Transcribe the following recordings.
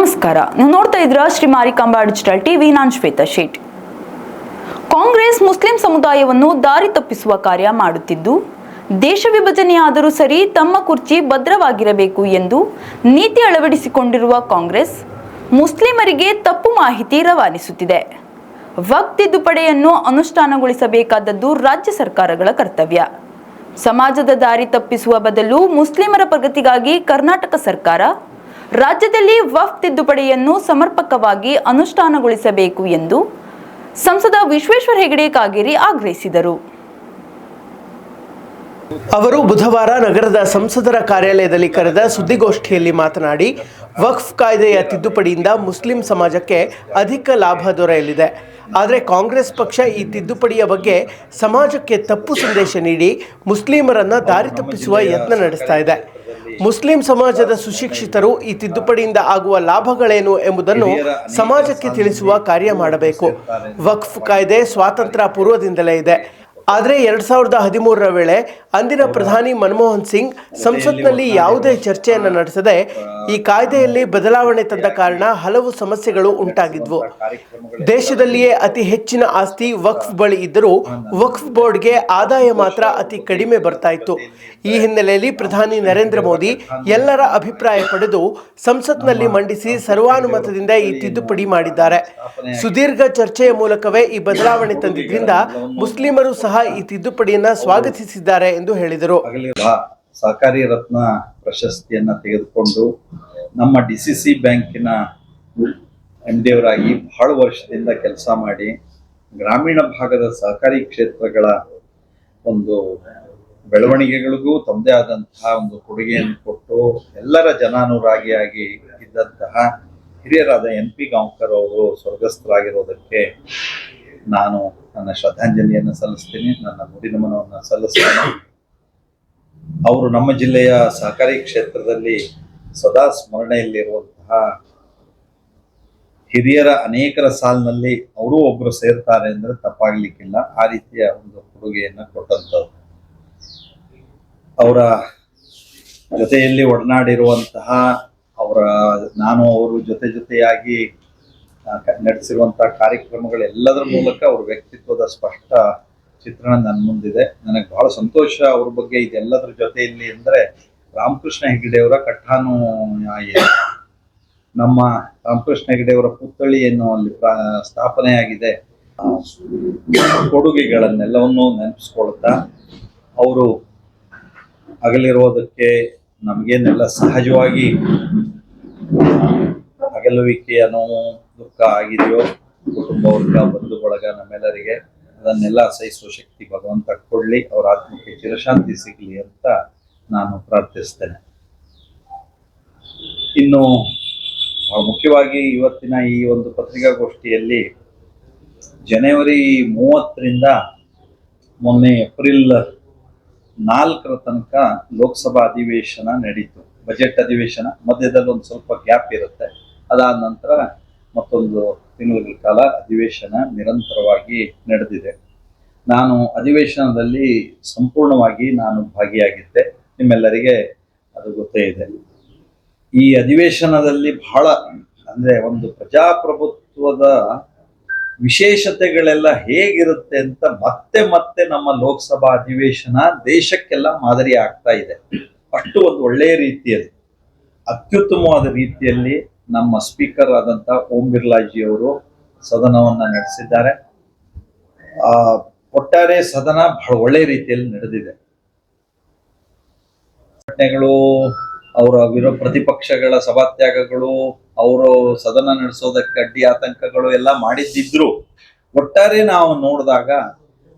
ನಮಸ್ಕಾರ. ನೀವು ನೋಡ್ತಾ ಇದ್ದೀರಾ ಶ್ರೀ ಮಾರಿಕಾಂಬಾ ಡಿಜಿಟಲ್ ಟಿವಿ. ನಾನು ಶ್ವೇತಾ ಶೇಟ್. ಕಾಂಗ್ರೆಸ್ ಮುಸ್ಲಿಂ ಸಮುದಾಯವನ್ನು ದಾರಿ ತಪ್ಪಿಸುವ ಕಾರ್ಯ ಮಾಡುತ್ತಿದ್ದು, ದೇಶ ವಿಭಜನೆಯಾದರೂ ಸರಿ ತಮ್ಮ ಕುರ್ಚಿ ಭದ್ರವಾಗಿರಬೇಕು ಎಂದು ನೀತಿ ಅಳವಡಿಸಿಕೊಂಡಿರುವ ಕಾಂಗ್ರೆಸ್ ಮುಸ್ಲಿಮರಿಗೆ ತಪ್ಪು ಮಾಹಿತಿ ರವಾನಿಸುತ್ತಿದೆ. ವಕ್ಫ್ ತಿದ್ದುಪಡಿಯನ್ನು ಅನುಷ್ಠಾನಗೊಳಿಸಬೇಕಾದದ್ದು ರಾಜ್ಯ ಸರ್ಕಾರಗಳ ಕರ್ತವ್ಯ. ಸಮಾಜದ ದಾರಿ ತಪ್ಪಿಸುವ ಬದಲು ಮುಸ್ಲಿಮರ ಪ್ರಗತಿಗಾಗಿ ಕರ್ನಾಟಕ ಸರ್ಕಾರ ರಾಜ್ಯದಲ್ಲಿ ವಕ್ಫ್ ತಿದ್ದುಪಡಿಯನ್ನು ಸಮರ್ಪಕವಾಗಿ ಅನುಷ್ಠಾನಗೊಳಿಸಬೇಕು ಎಂದು ಸಂಸದ ವಿಶ್ವೇಶ್ವರ ಹೆಗಡೆ ಕಾಗೇರಿ ಆಗ್ರಹಿಸಿದರು. ಅವರು ಬುಧವಾರ ನಗರದ ಸಂಸದರ ಕಾರ್ಯಾಲಯದಲ್ಲಿ ಕರೆದ ಸುದ್ದಿಗೋಷ್ಠಿಯಲ್ಲಿ ಮಾತನಾಡಿ, ವಕ್ಫ್ ಕಾಯ್ದೆಯ ತಿದ್ದುಪಡಿಯಿಂದ ಮುಸ್ಲಿಂ ಸಮಾಜಕ್ಕೆ ಅಧಿಕ ಲಾಭ ದೊರೆಯಲಿದೆ. ಆದರೆ ಕಾಂಗ್ರೆಸ್ ಪಕ್ಷ ಈ ತಿದ್ದುಪಡಿಯ ಬಗ್ಗೆ ಸಮಾಜಕ್ಕೆ ತಪ್ಪು ಸಂದೇಶ ನೀಡಿ ಮುಸ್ಲಿಮರನ್ನು ದಾರಿ ತಪ್ಪಿಸುವ ಯತ್ನ ನಡೆಸ್ತಾ ಇದೆ. ಮುಸ್ಲಿಂ ಸಮಾಜದ ಸುಶಿಕ್ಷಿತರು ಈ ತಿದ್ದುಪಡಿಯಿಂದ ಆಗುವ ಲಾಭಗಳೇನು ಎಂಬುದನ್ನು ಸಮಾಜಕ್ಕೆ ತಿಳಿಸುವ ಕಾರ್ಯ ಮಾಡಬೇಕು. ವಕ್ಫ್ ಕಾಯ್ದೆ ಸ್ವಾತಂತ್ರ್ಯ ಪೂರ್ವದಿಂದಲೇ ಇದೆ. ಆದರೆ 2013ರ ವೇಳೆ ಅಂದಿನ ಪ್ರಧಾನಿ ಮನಮೋಹನ್ ಸಿಂಗ್ ಸಂಸತ್ನಲ್ಲಿ ಯಾವುದೇ ಚರ್ಚೆಯನ್ನು ನಡೆಸದೆ ಈ ಕಾಯ್ದೆಯಲ್ಲಿ ಬದಲಾವಣೆ ತಂದ ಕಾರಣ ಹಲವು ಸಮಸ್ಯೆಗಳು ಉಂಟಾಗಿದ್ವು. ದೇಶದಲ್ಲಿಯೇ ಅತಿ ಹೆಚ್ಚಿನ ಆಸ್ತಿ ವಕ್ಫ್ ಬಳಿ ಇದ್ದರೂ ವಕ್ಫ್ ಬೋರ್ಡ್ಗೆ ಆದಾಯ ಮಾತ್ರ ಅತಿ ಕಡಿಮೆ ಬರ್ತಾ ಇತ್ತು. ಈ ಹಿನ್ನೆಲೆಯಲ್ಲಿ ಪ್ರಧಾನಿ ನರೇಂದ್ರ ಮೋದಿ ಎಲ್ಲರ ಅಭಿಪ್ರಾಯ ಪಡೆದು ಸಂಸತ್ನಲ್ಲಿ ಮಂಡಿಸಿ ಸರ್ವಾನುಮತದಿಂದ ಈ ತಿದ್ದುಪಡಿ ಮಾಡಿದ್ದಾರೆ. ಸುದೀರ್ಘ ಚರ್ಚೆಯ ಮೂಲಕವೇ ಈ ಬದಲಾವಣೆ ತಂದಿದ್ದರಿಂದ ಮುಸ್ಲಿಮರು ಸಹ ಈ ತಿದ್ದುಪಡಿಯನ್ನ ಸ್ವಾಗತಿಸಿದ್ದಾರೆ ಎಂದು ಹೇಳಿದರು. ಸಹಕಾರಿ ರತ್ನ ಪ್ರಶಸ್ತಿಯನ್ನ ತೆಗೆದುಕೊಂಡು ನಮ್ಮ ಡಿಸಿಸಿ ಬ್ಯಾಂಕಿನ MD ಅವರಾಗಿ ಬಹಳ ವರ್ಷದಿಂದ ಕೆಲಸ ಮಾಡಿ ಗ್ರಾಮೀಣ ಭಾಗದ ಸಹಕಾರಿ ಕ್ಷೇತ್ರಗಳ ಒಂದು ಬೆಳವಣಿಗೆಗಳಿಗೂ ತಮ್ಮದೇ ಆದಂತಹ ಒಂದು ಕೊಡುಗೆಯನ್ನು ಕೊಟ್ಟು ಎಲ್ಲರ ಜನಾನುರಾಗಿಯಾಗಿ ಇದ್ದಂತಹ ಹಿರಿಯರಾದ NP ಗಾಂವ್ಕರ್ ಅವರು ಸ್ವರ್ಗಸ್ಥರಾಗಿರೋದಕ್ಕೆ ನಾನು ನನ್ನ ಶ್ರದ್ಧಾಂಜಲಿಯನ್ನು ಸಲ್ಲಿಸ್ತೀನಿ, ನನ್ನ ನುಡಿನಮನವನ್ನು ಸಲ್ಲಿಸ್ತೇನೆ. ಅವರು ನಮ್ಮ ಜಿಲ್ಲೆಯ ಸಹಕಾರಿ ಕ್ಷೇತ್ರದಲ್ಲಿ ಸದಾ ಸ್ಮರಣೆಯಲ್ಲಿರುವಂತಹ ಹಿರಿಯರ ಅನೇಕರ ಸಾಲಿನಲ್ಲಿ ಅವರು ಒಬ್ಬರು ಸೇರ್ತಾರೆ ಅಂದ್ರೆ ತಪ್ಪಾಗ್ಲಿಕ್ಕಿಲ್ಲ. ಆ ರೀತಿಯ ಒಂದು ಕೊಡುಗೆಯನ್ನು ಕೊಟ್ಟಂಥವ್ರು. ಅವರ ಜೊತೆಯಲ್ಲಿ ಒಡನಾಡಿರುವಂತಹ ನಾನು ಅವರು ಜೊತೆಯಾಗಿ ನಡೆಸಿರುವಂತಹ ಕಾರ್ಯಕ್ರಮಗಳೆಲ್ಲದರ ಮೂಲಕ ಅವ್ರ ವ್ಯಕ್ತಿತ್ವದ ಸ್ಪಷ್ಟ ಚಿತ್ರಣ ನನ್ನ ಮುಂದಿದೆ. ನನಗೆ ಬಹಳ ಸಂತೋಷ ಅವ್ರ ಬಗ್ಗೆ. ಇದೆಲ್ಲದರ ಜೊತೆಯಲ್ಲಿ ಅಂದ್ರೆ ರಾಮಕೃಷ್ಣ ಹೆಗಡೆಯವರ ಕಠಾನುಯಾಯಿ, ನಮ್ಮ ರಾಮಕೃಷ್ಣ ಹೆಗಡೆಯವರ ಪುತ್ಥಳಿಯನ್ನು ಅಲ್ಲಿ ಸ್ಥಾಪನೆಯಾಗಿದೆ. ಕೊಡುಗೆಗಳನ್ನೆಲ್ಲವನ್ನು ನೆನಪಿಸ್ಕೊಳ್ತಾ ಅವರು ಅಗಲಿರೋದಕ್ಕೆ ನಮಗೇನೆಲ್ಲ ಸಹಜವಾಗಿ ಅಗಲುವಿಕೆಯ ನೋವು ದುಃಖ ಆಗಿದೆಯೋ ಕುಟುಂಬ ವರ್ಗ ಬಂಧು ಬಳಗ ನಮ್ಮೆಲ್ಲರಿಗೆ ಅದನ್ನೆಲ್ಲ ಸಹಿಸುವ ಶಕ್ತಿ ಭಗವಂತ ಕೊಡ್ಲಿ, ಅವರ ಆತ್ಮಕ್ಕೆ ಚಿರಶಾಂತಿ ಸಿಗ್ಲಿ ಅಂತ ನಾನು ಪ್ರಾರ್ಥಿಸ್ತೇನೆ. ಇನ್ನು ಮುಖ್ಯವಾಗಿ ಇವತ್ತಿನ ಈ ಒಂದು ಪತ್ರಿಕಾಗೋಷ್ಠಿಯಲ್ಲಿ ಜನವರಿ 30ರಿಂದ ಮೊನ್ನೆ ಏಪ್ರಿಲ್ 4ರ ತನಕ ಲೋಕಸಭಾ ಅಧಿವೇಶನ ನಡೀತು. ಬಜೆಟ್ ಅಧಿವೇಶನ ಮಧ್ಯದಲ್ಲಿ ಒಂದು ಸ್ವಲ್ಪ ಗ್ಯಾಪ್ ಇರುತ್ತೆ. ಅದಾದ ನಂತರ ಮತ್ತೊಂದು ತಿಂಗಳ ಕಾಲ ಅಧಿವೇಶನ ನಿರಂತರವಾಗಿ ನಡೆದಿದೆ. ನಾನು ಅಧಿವೇಶನದಲ್ಲಿ ಸಂಪೂರ್ಣವಾಗಿ ಭಾಗಿಯಾಗಿದ್ದೆ. ನಿಮ್ಮೆಲ್ಲರಿಗೆ ಅದು ಗೊತ್ತೇ ಇದೆ. ಈ ಅಧಿವೇಶನದಲ್ಲಿ ಬಹಳ ಅಂದ್ರೆ ಒಂದು ಪ್ರಜಾಪ್ರಭುತ್ವದ ವಿಶೇಷತೆಗಳೆಲ್ಲ ಹೇಗಿರುತ್ತೆ ಅಂತ ಮತ್ತೆ ನಮ್ಮ ಲೋಕಸಭಾ ಅಧಿವೇಶನ ದೇಶಕ್ಕೆಲ್ಲ ಮಾದರಿ ಆಗ್ತಾ ಇದೆ. ಅಷ್ಟು ಒಂದು ಒಳ್ಳೆಯ ರೀತಿಯಲ್ಲಿ ಅತ್ಯುತ್ತಮವಾದ ರೀತಿಯಲ್ಲಿ ನಮ್ಮ ಸ್ಪೀಕರ್ ಆದಂತ ಓಂ ಬಿರ್ಲಾಜಿ ಅವರು ಸದನವನ್ನ ನಡೆಸಿದ್ದಾರೆ. ಒಟ್ಟಾರೆ ಸದನ ಬಹಳ ಒಳ್ಳೆಯ ರೀತಿಯಲ್ಲಿ ನಡೆದಿದೆ. ಘಟನೆಗಳು, ಅವರ ಪ್ರತಿಪಕ್ಷಗಳ ಸಭಾತ್ಯಾಗಗಳು, ಅವರು ಸದನ ನಡೆಸೋದಕ್ಕೆ ಅಡ್ಡಿ ಆತಂಕಗಳು ಎಲ್ಲ ಮಾಡಿದ್ದಿದ್ರು ಒಟ್ಟಾರೆ ನಾವು ನೋಡಿದಾಗ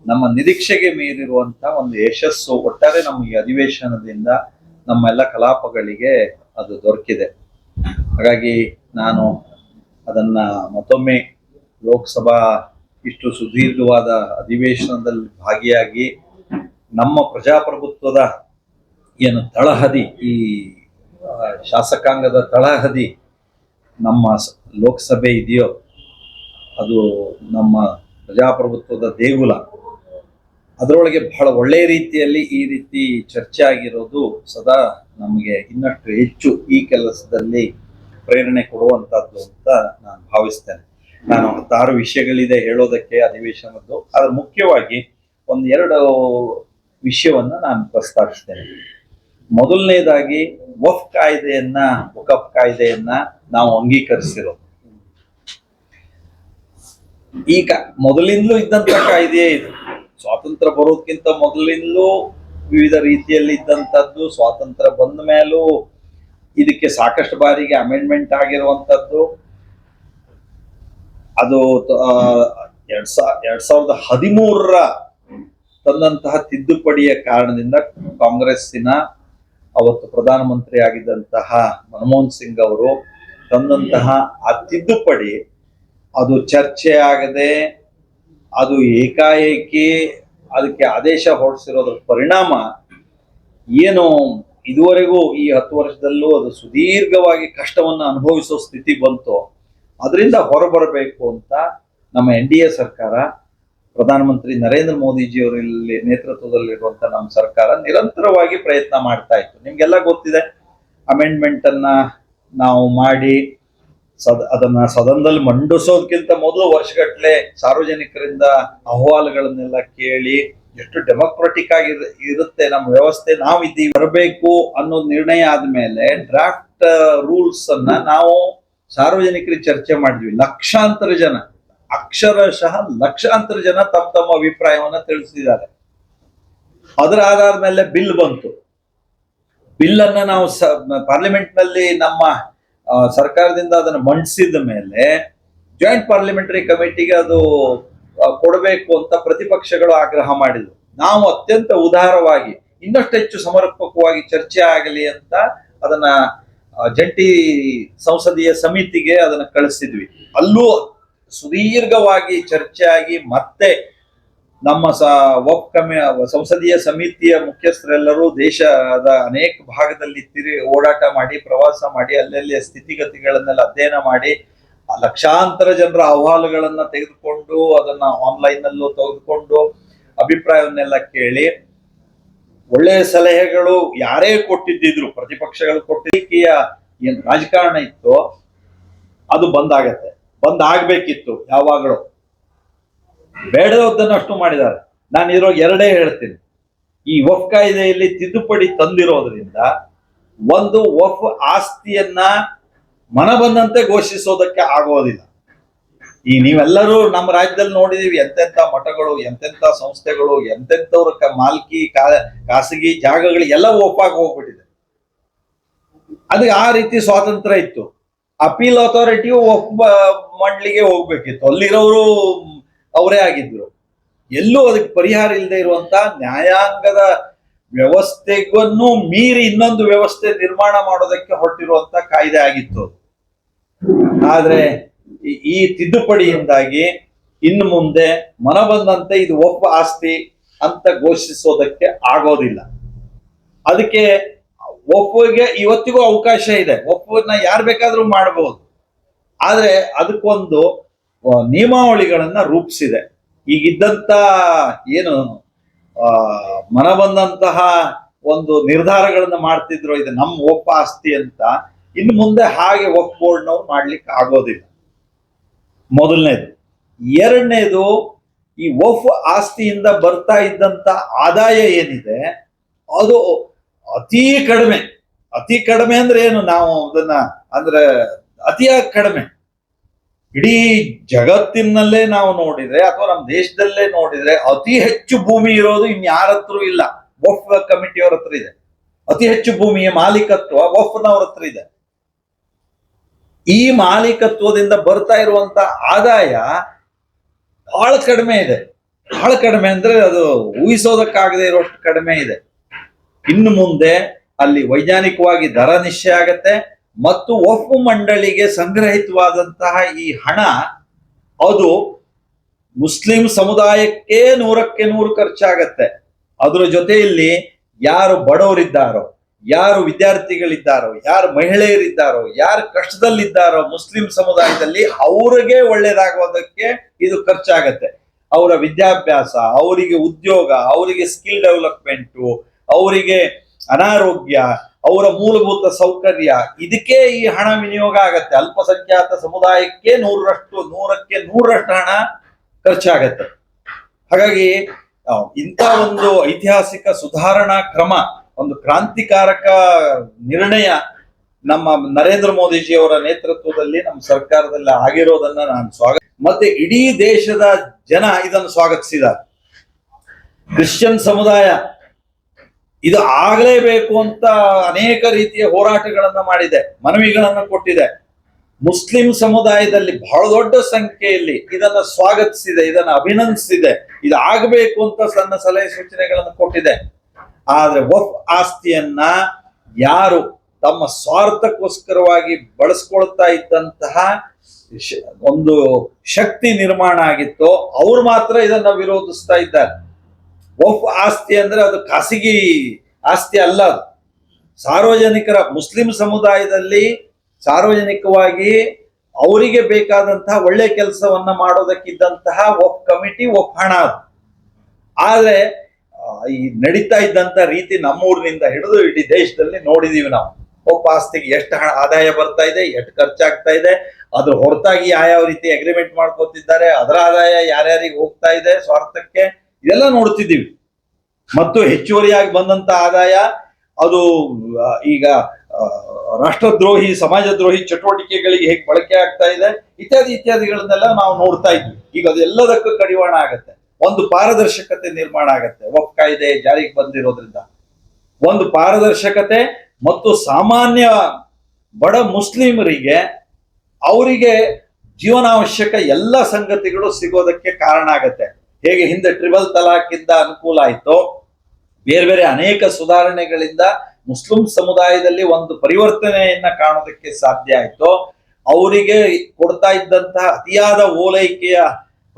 ನಮ್ಮ ನಿರೀಕ್ಷೆಗೆ ಮೀರಿರುವಂತ ಒಂದು ಯಶಸ್ಸು ಒಟ್ಟಾರೆ ನಮ್ಮ ಈ ಅಧಿವೇಶನದಿಂದ ನಮ್ಮೆಲ್ಲ ಕಲಾಪಗಳಿಗೆ ಅದು ದೊರಕಿದೆ. ಹಾಗಾಗಿ ನಾನು ಅದನ್ನ ಮತ್ತೊಮ್ಮೆ ಲೋಕಸಭಾ ಇಷ್ಟು ಸುದೀರ್ಘವಾದ ಅಧಿವೇಶನದಲ್ಲಿ ಭಾಗಿಯಾಗಿ ನಮ್ಮ ಪ್ರಜಾಪ್ರಭುತ್ವದ ಏನು ತಳಹದಿ, ಈ ಶಾಸಕಾಂಗದ ತಳಹದಿ ನಮ್ಮ ಲೋಕಸಭೆ ಇದೆಯೋ ಅದು ನಮ್ಮ ಪ್ರಜಾಪ್ರಭುತ್ವದ ದೇಗುಲ. ಅದರೊಳಗೆ ಬಹಳ ಒಳ್ಳೆಯ ರೀತಿಯಲ್ಲಿ ಈ ರೀತಿ ಚರ್ಚೆ ಆಗಿರೋದು ಸದಾ ನಮಗೆ ಇನ್ನಷ್ಟು ಹೆಚ್ಚು ಈ ಕೆಲಸದಲ್ಲಿ ಪ್ರೇರಣೆ ಕೊಡುವಂತದ್ದು ಅಂತ ನಾನು ಭಾವಿಸ್ತೇನೆ. ನಾನು 6 ವಿಷಯಗಳಿದೆ ಹೇಳೋದಕ್ಕೆ ಅಧಿವೇಶನದ್ದು. ಆದ್ರೆ ಮುಖ್ಯವಾಗಿ ಎರಡು ವಿಷಯವನ್ನ ನಾನು ಪ್ರಸ್ತಾಪಿಸ್ತೇನೆ. ಮೊದಲನೇದಾಗಿ ವಕ್ಫ್ ಕಾಯ್ದೆಯನ್ನ ನಾವು ಅಂಗೀಕರಿಸಿರೋದು. ಈಗ ಮೊದಲಿಂದಲೂ ಇದ್ದಂತ ಕಾಯ್ದೆಯೇ ಇದು. ಸ್ವಾತಂತ್ರ್ಯ ಬರೋದಕ್ಕಿಂತ ಮೊದಲಿಂದಲೂ ವಿವಿಧ ರೀತಿಯಲ್ಲಿ ಇದ್ದಂಥದ್ದು. ಸ್ವಾತಂತ್ರ್ಯ ಬಂದ ಮೇಲೂ ಇದಕ್ಕೆ ಸಾಕಷ್ಟು ಬಾರಿಗೆ ಅಮೆಂಡ್ಮೆಂಟ್ ಆಗಿರುವಂತದ್ದು. ಅದು 2013ರ ತಂದಂತಹ ತಿದ್ದುಪಡಿಯ ಕಾರಣದಿಂದ ಕಾಂಗ್ರೆಸ್ಸಿನ ಅವತ್ತು ಪ್ರಧಾನಮಂತ್ರಿ ಆಗಿದ್ದಂತಹ ಮನಮೋಹನ್ ಸಿಂಗ್ ಅವರು ತಂದಂತಹ ಆ ತಿದ್ದುಪಡಿ ಅದು ಚರ್ಚೆ ಆಗದೆ ಅದು ಏಕಾಏಕಿ ಅದಕ್ಕೆ ಆದೇಶ ಹೊರಡಿಸಿರೋದ್ರ ಪರಿಣಾಮ ಏನು ಇದುವರೆಗೂ ಈ 10 ವರ್ಷದಲ್ಲೂ ಅದು ಸುದೀರ್ಘವಾಗಿ ಕಷ್ಟವನ್ನು ಅನುಭವಿಸೋ ಸ್ಥಿತಿ ಬಂತು. ಅದರಿಂದ ಹೊರಬರಬೇಕು ಅಂತ ನಮ್ಮ NDA ಸರ್ಕಾರ, ಪ್ರಧಾನಮಂತ್ರಿ ನರೇಂದ್ರ ಮೋದಿಜಿಯವರಲ್ಲಿ ನೇತೃತ್ವದಲ್ಲಿರುವಂತ ನಮ್ಮ ಸರ್ಕಾರ ನಿರಂತರವಾಗಿ ಪ್ರಯತ್ನ ಮಾಡ್ತಾ ಇತ್ತು. ನಿಮ್ಗೆಲ್ಲ ಗೊತ್ತಿದೆ, ಅಮೆಂಡ್ಮೆಂಟ್ ಅನ್ನ ನಾವು ಮಾಡಿ ಅದನ್ನ ಸದನದಲ್ಲಿ ಮಂಡಿಸೋದಕ್ಕಿಂತ ಮೊದಲು ವರ್ಷಗಟ್ಟಲೆ ಸಾರ್ವಜನಿಕರಿಂದ ಅಹವಾಲುಗಳನ್ನೆಲ್ಲ ಕೇಳಿ ಎಷ್ಟು ಡೆಮೊಕ್ರೆಟಿಕ್ ಆಗಿ ಇರುತ್ತೆ ನಮ್ಮ ವ್ಯವಸ್ಥೆ, ನಾವು ಇದ್ದೀವಿ ಬರಬೇಕು ಅನ್ನೋ ನಿರ್ಣಯ ಆದ್ಮೇಲೆ ಡ್ರಾಫ್ಟ್ ರೂಲ್ಸ್ ಅನ್ನ ನಾವು ಸಾರ್ವಜನಿಕರಿಗೆ ಚರ್ಚೆ ಮಾಡಿದ್ವಿ. ಲಕ್ಷಾಂತರ ಜನ, ಅಕ್ಷರಶಃ ಲಕ್ಷಾಂತರ ಜನ ತಮ್ಮ ಅಭಿಪ್ರಾಯವನ್ನ ತಿಳಿಸಿದ್ದಾರೆ. ಅದರ ಆಧಾರದ ಮೇಲೆ ಬಿಲ್ ಬಂತು. ಬಿಲ್ ಅನ್ನ ನಾವು ಪಾರ್ಲಿಮೆಂಟ್ ನಲ್ಲಿ ನಮ್ಮ ಸರ್ಕಾರದಿಂದ ಅದನ್ನು ಮಂಡಿಸಿದ ಮೇಲೆ ಜಾಯಿಂಟ್ ಪಾರ್ಲಿಮೆಂಟರಿ ಕಮಿಟಿಗೆ ಅದು ಕೊಡಬೇಕು ಅಂತ ಪ್ರತಿಪಕ್ಷಗಳು ಆಗ್ರಹ ಮಾಡಿದ್ರು. ನಾವು ಅತ್ಯಂತ ಉದಾರವಾಗಿ ಇನ್ನಷ್ಟು ಹೆಚ್ಚು ಸಮರ್ಪಕವಾಗಿ ಚರ್ಚೆ ಆಗಲಿ ಅಂತ ಅದನ್ನ ಜಂಟಿ ಸಂಸದೀಯ ಸಮಿತಿಗೆ ಅದನ್ನ ಕಳಿಸಿದ್ವಿ. ಅಲ್ಲೂ ಸುದೀರ್ಘವಾಗಿ ಚರ್ಚೆ ಆಗಿ ಮತ್ತೆ ನಮ್ಮ ಸಂಸದೀಯ ಸಮಿತಿಯ ಮುಖ್ಯಸ್ಥರೆಲ್ಲರೂ ದೇಶದ ಅನೇಕ ಭಾಗದಲ್ಲಿ ಓಡಾಟ ಮಾಡಿ, ಪ್ರವಾಸ ಮಾಡಿ, ಅಲ್ಲೆಲ್ಲಿ ಸ್ಥಿತಿಗತಿಗಳನ್ನೆಲ್ಲ ಅಧ್ಯಯನ ಮಾಡಿ, ಲಕ್ಷಾಂತರ ಜನರ ಅಹವಾಲುಗಳನ್ನ ತೆಗೆದುಕೊಂಡು ಅದನ್ನ ಆನ್ಲೈನ್ ನಲ್ಲೂ ತೆಗೆದುಕೊಂಡು ಅಭಿಪ್ರಾಯವನ್ನೆಲ್ಲ ಕೇಳಿ ಒಳ್ಳೆಯ ಸಲಹೆಗಳು ಯಾರೇ ಕೊಟ್ಟಿದ್ದಿದ್ರು, ಪ್ರತಿಪಕ್ಷಗಳು ಕೊಟ್ಟಿದ್ದಕ್ಕಿಯ ಏನ್ ರಾಜಕಾರಣ ಇತ್ತು ಅದು ಬಂದಾಗಬೇಕಿತ್ತು. ಯಾವಾಗಲೂ ಬೇಡದನ್ನಷ್ಟು ಮಾಡಿದ್ದಾರೆ. ನಾನು ಎರಡೇ ಹೇಳ್ತೀನಿ. ಈ ವಕ್ಫ್ ಕಾಯ್ದೆಯಲ್ಲಿ ತಿದ್ದುಪಡಿ ತಂದಿರೋದ್ರಿಂದ ಒಂದು ವಕ್ಫ್ ಆಸ್ತಿಯನ್ನ ಮನ ಬಂದಂತೆ ಘೋಷಿಸೋದಕ್ಕೆ ಆಗೋದಿಲ್ಲ. ಈ ನೀವೆಲ್ಲರೂ ನಮ್ಮ ರಾಜ್ಯದಲ್ಲಿ ನೋಡಿದೀವಿ, ಎಂತೆಂಥ ಮಠಗಳು, ಎಂತೆಂಥ ಸಂಸ್ಥೆಗಳು, ಎಂತೆಂಥವ್ರ ಮಾಲ್ಕಿ ಖಾಸಗಿ ಜಾಗಗಳು ಎಲ್ಲ ಒಪ್ಪಾಗಿ ಹೋಗ್ಬಿಟ್ಟಿದೆ. ಅದಕ್ಕೆ ಆ ರೀತಿ ಸ್ವಾತಂತ್ರ್ಯ ಇತ್ತು. ಅಪೀಲ್ ಅಥಾರಿಟಿಯು ಮಂಡಳಿಗೆ ಹೋಗ್ಬೇಕಿತ್ತು, ಅಲ್ಲಿರೋರು ಅವರೇ ಆಗಿದ್ರು. ಎಲ್ಲೂ ಅದಕ್ಕೆ ಪರಿಹಾರ ಇಲ್ಲದೆ ಇರುವಂತ ನ್ಯಾಯಾಂಗದ ವ್ಯವಸ್ಥೆಗೂ ಮೀರಿ ಇನ್ನೊಂದು ವ್ಯವಸ್ಥೆ ನಿರ್ಮಾಣ ಮಾಡೋದಕ್ಕೆ ಹೊರಟಿರುವಂತ ಕಾಯ್ದೆ ಆಗಿತ್ತು. ಆದ್ರೆ ಈ ತಿದ್ದುಪಡಿಯಿಂದಾಗಿ ಇನ್ನು ಮುಂದೆ ಮನ ಬಂದಂತೆ ಇದು ವಕ್ಫ್ ಆಸ್ತಿ ಅಂತ ಘೋಷಿಸೋದಕ್ಕೆ ಆಗೋದಿಲ್ಲ. ಅದಕ್ಕೆ ವಕ್ಫ್ಗೆ ಇವತ್ತಿಗೂ ಅವಕಾಶ ಇದೆ. ವಕ್ಫ್ನ ಯಾರು ಬೇಕಾದ್ರೂ ಮಾಡಬಹುದು. ಆದ್ರೆ ಅದಕ್ಕೊಂದು ನಿಯಮಾವಳಿಗಳನ್ನ ರೂಪಿಸಿದೆ. ಈಗಿದ್ದಂತ ಏನು ಮನ ಬಂದಂತಹ ಒಂದು ನಿರ್ಧಾರಗಳನ್ನ ಮಾಡ್ತಿದ್ರು, ಇದು ನಮ್ಮ ವಕ್ಫ್ ಆಸ್ತಿ ಅಂತ, ಇನ್ನು ಮುಂದೆ ಹಾಗೆ ವಕ್ಫ್ ಬೋರ್ಡ್ನವ್ರು ಮಾಡ್ಲಿಕ್ಕೆ ಆಗೋದಿಲ್ಲ. ಮೊದಲನೇದು. ಎರಡನೇದು, ಈ ವಕ್ಫ್ ಆಸ್ತಿಯಿಂದ ಬರ್ತಾ ಇದ್ದಂತ ಆದಾಯ ಏನಿದೆ ಅದು ಅತಿ ಕಡಿಮೆ. ಅತಿ ಕಡಿಮೆ ಅಂದ್ರೆ ಏನು, ನಾವು ಅದನ್ನ ಅಂದ್ರೆ ಅತಿಯಾಗಿ ಕಡಿಮೆ. ಇಡೀ ಜಗತ್ತಿನಲ್ಲೇ ನಾವು ನೋಡಿದ್ರೆ ಅಥವಾ ನಮ್ಮ ದೇಶದಲ್ಲೇ ನೋಡಿದ್ರೆ ಅತಿ ಹೆಚ್ಚು ಭೂಮಿ ಇರೋದು ಇನ್ಯಾರ ಹತ್ರ ಇಲ್ಲ, ವಕ್ಫ್ ಕಮಿಟಿಯವ್ರ ಹತ್ರ ಇದೆ. ಅತಿ ಹೆಚ್ಚು ಭೂಮಿಯ ಮಾಲೀಕತ್ವ ವಕ್ಫ್ನವ್ರ ಹತ್ರ ಇದೆ. ಈ ಮಾಲೀಕತ್ವದಿಂದ ಬರ್ತಾ ಇರುವಂತ ಆದಾಯ ಬಹಳ ಕಡಿಮೆ ಇದೆ. ಬಹಳ ಕಡಿಮೆ ಅಂದ್ರೆ ಅದು ಊಹಿಸೋದಕ್ಕಾಗದೆ ಇರುವಷ್ಟು ಕಡಿಮೆ ಇದೆ. ಇನ್ನು ಮುಂದೆ ಅಲ್ಲಿ ವೈಜ್ಞಾನಿಕವಾಗಿ ದರ ನಿಶ್ಚಯ ಆಗತ್ತೆ ಮತ್ತು ವಕ್ಫ್ ಮಂಡಳಿಗೆ ಸಂಗ್ರಹಿತವಾದಂತಹ ಈ ಹಣ ಅದು ಮುಸ್ಲಿಂ ಸಮುದಾಯಕ್ಕೆ 100ಕ್ಕೆ 100 ಖರ್ಚಾಗತ್ತೆ. ಅದರ ಜೊತೆಯಲ್ಲಿ ಯಾರು ಬಡವರಿದ್ದಾರೋ, ಯಾರು ವಿದ್ಯಾರ್ಥಿಗಳಿದ್ದಾರೋ, ಯಾರು ಮಹಿಳೆಯರಿದ್ದಾರೋ, ಯಾರು ಕಷ್ಟದಲ್ಲಿದ್ದಾರೋ ಮುಸ್ಲಿಂ ಸಮುದಾಯದಲ್ಲಿ ಅವ್ರಿಗೆ ಒಳ್ಳೇದಾಗೋದಕ್ಕೆ ಇದು ಖರ್ಚಾಗತ್ತೆ. ಅವರ ವಿದ್ಯಾಭ್ಯಾಸ, ಅವರಿಗೆ ಉದ್ಯೋಗ, ಅವರಿಗೆ ಸ್ಕಿಲ್ ಡೆವಲಪ್ಮೆಂಟು, ಅವರಿಗೆ ಅನಾರೋಗ್ಯ, ಅವರ ಮೂಲಭೂತ ಸೌಕರ್ಯ, ಇದಕ್ಕೆ ಈ ಹಣ ವಿನಿಯೋಗ ಆಗತ್ತೆ. ಅಲ್ಪಸಂಖ್ಯಾತ ಸಮುದಾಯಕ್ಕೆ 100ಕ್ಕೆ 100ರಷ್ಟು ಹಣ ಖರ್ಚಾಗತ್ತೆ. ಹಾಗಾಗಿ ಇಂಥ ಒಂದು ಐತಿಹಾಸಿಕ ಸುಧಾರಣಾ ಕ್ರಮ, ಒಂದು ಕ್ರಾಂತಿಕಾರಕ ನಿರ್ಣಯ ನಮ್ಮ ನರೇಂದ್ರ ಮೋದಿಜಿ ಅವರ ನೇತೃತ್ವದಲ್ಲಿ ನಮ್ಮ ಸರ್ಕಾರದಲ್ಲಿ ಆಗಿರೋದನ್ನ ನಾನು ಮತ್ತೆ ಇಡೀ ದೇಶದ ಜನ ಇದನ್ನು ಸ್ವಾಗತಿಸಿದ್ದಾರೆ. ಕ್ರಿಶ್ಚಿಯನ್ ಸಮುದಾಯ ಇದು ಆಗಲೇಬೇಕು ಅಂತ ಅನೇಕ ರೀತಿಯ ಹೋರಾಟಗಳನ್ನ ಮಾಡಿದೆ, ಮನವಿಗಳನ್ನ ಕೊಟ್ಟಿದೆ. ಮುಸ್ಲಿಂ ಸಮುದಾಯದಲ್ಲಿ ಬಹಳ ದೊಡ್ಡ ಸಂಖ್ಯೆಯಲ್ಲಿ ಇದನ್ನ ಸ್ವಾಗತಿಸಿದೆ, ಇದನ್ನ ಅಭಿನಂದಿಸಿದೆ, ಇದು ಆಗಬೇಕು ಅಂತ ಸಣ್ಣ ಸಲಹೆ ಸೂಚನೆಗಳನ್ನು ಕೊಟ್ಟಿದೆ. ಆದ್ರೆ ವಫ್ ಆಸ್ತಿಯನ್ನ ಯಾರು ತಮ್ಮ ಸ್ವಾರ್ಥಕ್ಕೋಸ್ಕರವಾಗಿ ಬಳಸ್ಕೊಳ್ತಾ ಇದ್ದಂತಹ ಒಂದು ಶಕ್ತಿ ನಿರ್ಮಾಣ ಆಗಿತ್ತೋ ಅವ್ರು ಮಾತ್ರ ಇದನ್ನ ವಿರೋಧಿಸ್ತಾ ಇದ್ದಾರೆ. ವಫ್ ಆಸ್ತಿ ಅಂದ್ರೆ ಅದು ಖಾಸಗಿ ಆಸ್ತಿ ಅಲ್ಲ, ಅದು ಸಾರ್ವಜನಿಕರ, ಮುಸ್ಲಿಂ ಸಮುದಾಯದಲ್ಲಿ ಸಾರ್ವಜನಿಕವಾಗಿ ಅವರಿಗೆ ಬೇಕಾದಂತಹ ಒಳ್ಳೆ ಕೆಲಸವನ್ನ ಮಾಡೋದಕ್ಕಿದ್ದಂತಹ ವಫ್ ಕಮಿಟಿ, ವಫ್ ಹಣ ಅದು. ಆದ್ರೆ ಈ ನಡೀತಾ ಇದ್ದಂತ ರೀತಿ ನಮ್ಮೂರಿನಿಂದ ಹಿಡಿದು ಇಡೀ ದೇಶದಲ್ಲಿ ನೋಡಿದೀವಿ ನಾವು. ವಫ್ ಆಸ್ತಿಗೆ ಎಷ್ಟು ಹಣ ಆದಾಯ ಬರ್ತಾ ಇದೆ, ಎಷ್ಟು ಖರ್ಚಾಗ್ತಾ ಇದೆ, ಅದ್ರ ಹೊರತಾಗಿ ಯಾವ ರೀತಿ ಅಗ್ರಿಮೆಂಟ್ ಮಾಡ್ಕೋತಿದ್ದಾರೆ, ಅದರ ಆದಾಯ ಯಾರ್ಯಾರಿಗೆ ಹೋಗ್ತಾ ಇದೆ ಸ್ವಾರ್ಥಕ್ಕೆ, ಇದೆಲ್ಲ ನೋಡ್ತಿದ್ದೀವಿ. ಮತ್ತು ಹೆಚ್ಚುವರಿಯಾಗಿ ಬಂದಂತ ಆದಾಯ ಅದು ಈಗ ರಾಷ್ಟ್ರದ್ರೋಹಿ, ಸಮಾಜದ್ರೋಹಿ ಚಟುವಟಿಕೆಗಳಿಗೆ ಹೇಗೆ ಬಳಕೆ ಆಗ್ತಾ ಇದೆ, ಇತ್ಯಾದಿ ಇತ್ಯಾದಿಗಳನ್ನೆಲ್ಲ ನಾವು ನೋಡ್ತಾ ಇದ್ವಿ. ಈಗ ಅದೆಲ್ಲದಕ್ಕೂ ಕಡಿವಾಣ ಆಗತ್ತೆ, ಒಂದು ಪಾರದರ್ಶಕತೆ ನಿರ್ಮಾಣ ಆಗತ್ತೆ. ವಫ್ ಕಾಯ್ದೆ ಜಾರಿಗೆ ಬಂದಿರೋದ್ರಿಂದ ಒಂದು ಪಾರದರ್ಶಕತೆ ಮತ್ತು ಸಾಮಾನ್ಯ ಬಡ ಮುಸ್ಲಿಮರಿಗೆ ಅವರಿಗೆ ಜೀವನಾವಶ್ಯಕ ಎಲ್ಲ ಸಂಗತಿಗಳು ಸಿಗೋದಕ್ಕೆ ಕಾರಣ ಆಗತ್ತೆ. ಹೇಗೆ ಹಿಂದೆ ಟ್ರಿಬಲ್ ತಲಾಖಿಂದ ಅನುಕೂಲ ಆಯ್ತೋ, ಬೇರೆ ಬೇರೆ ಅನೇಕ ಸುಧಾರಣೆಗಳಿಂದ ಮುಸ್ಲಿಂ ಸಮುದಾಯದಲ್ಲಿ ಒಂದು ಪರಿವರ್ತನೆಯನ್ನ ಕಾಣೋದಕ್ಕೆ ಸಾಧ್ಯ ಆಯ್ತೋ, ಅವರಿಗೆ ಕೊಡ್ತಾ ಇದ್ದಂತಹ ಅತಿಯಾದ ಓಲೈಕೆಯ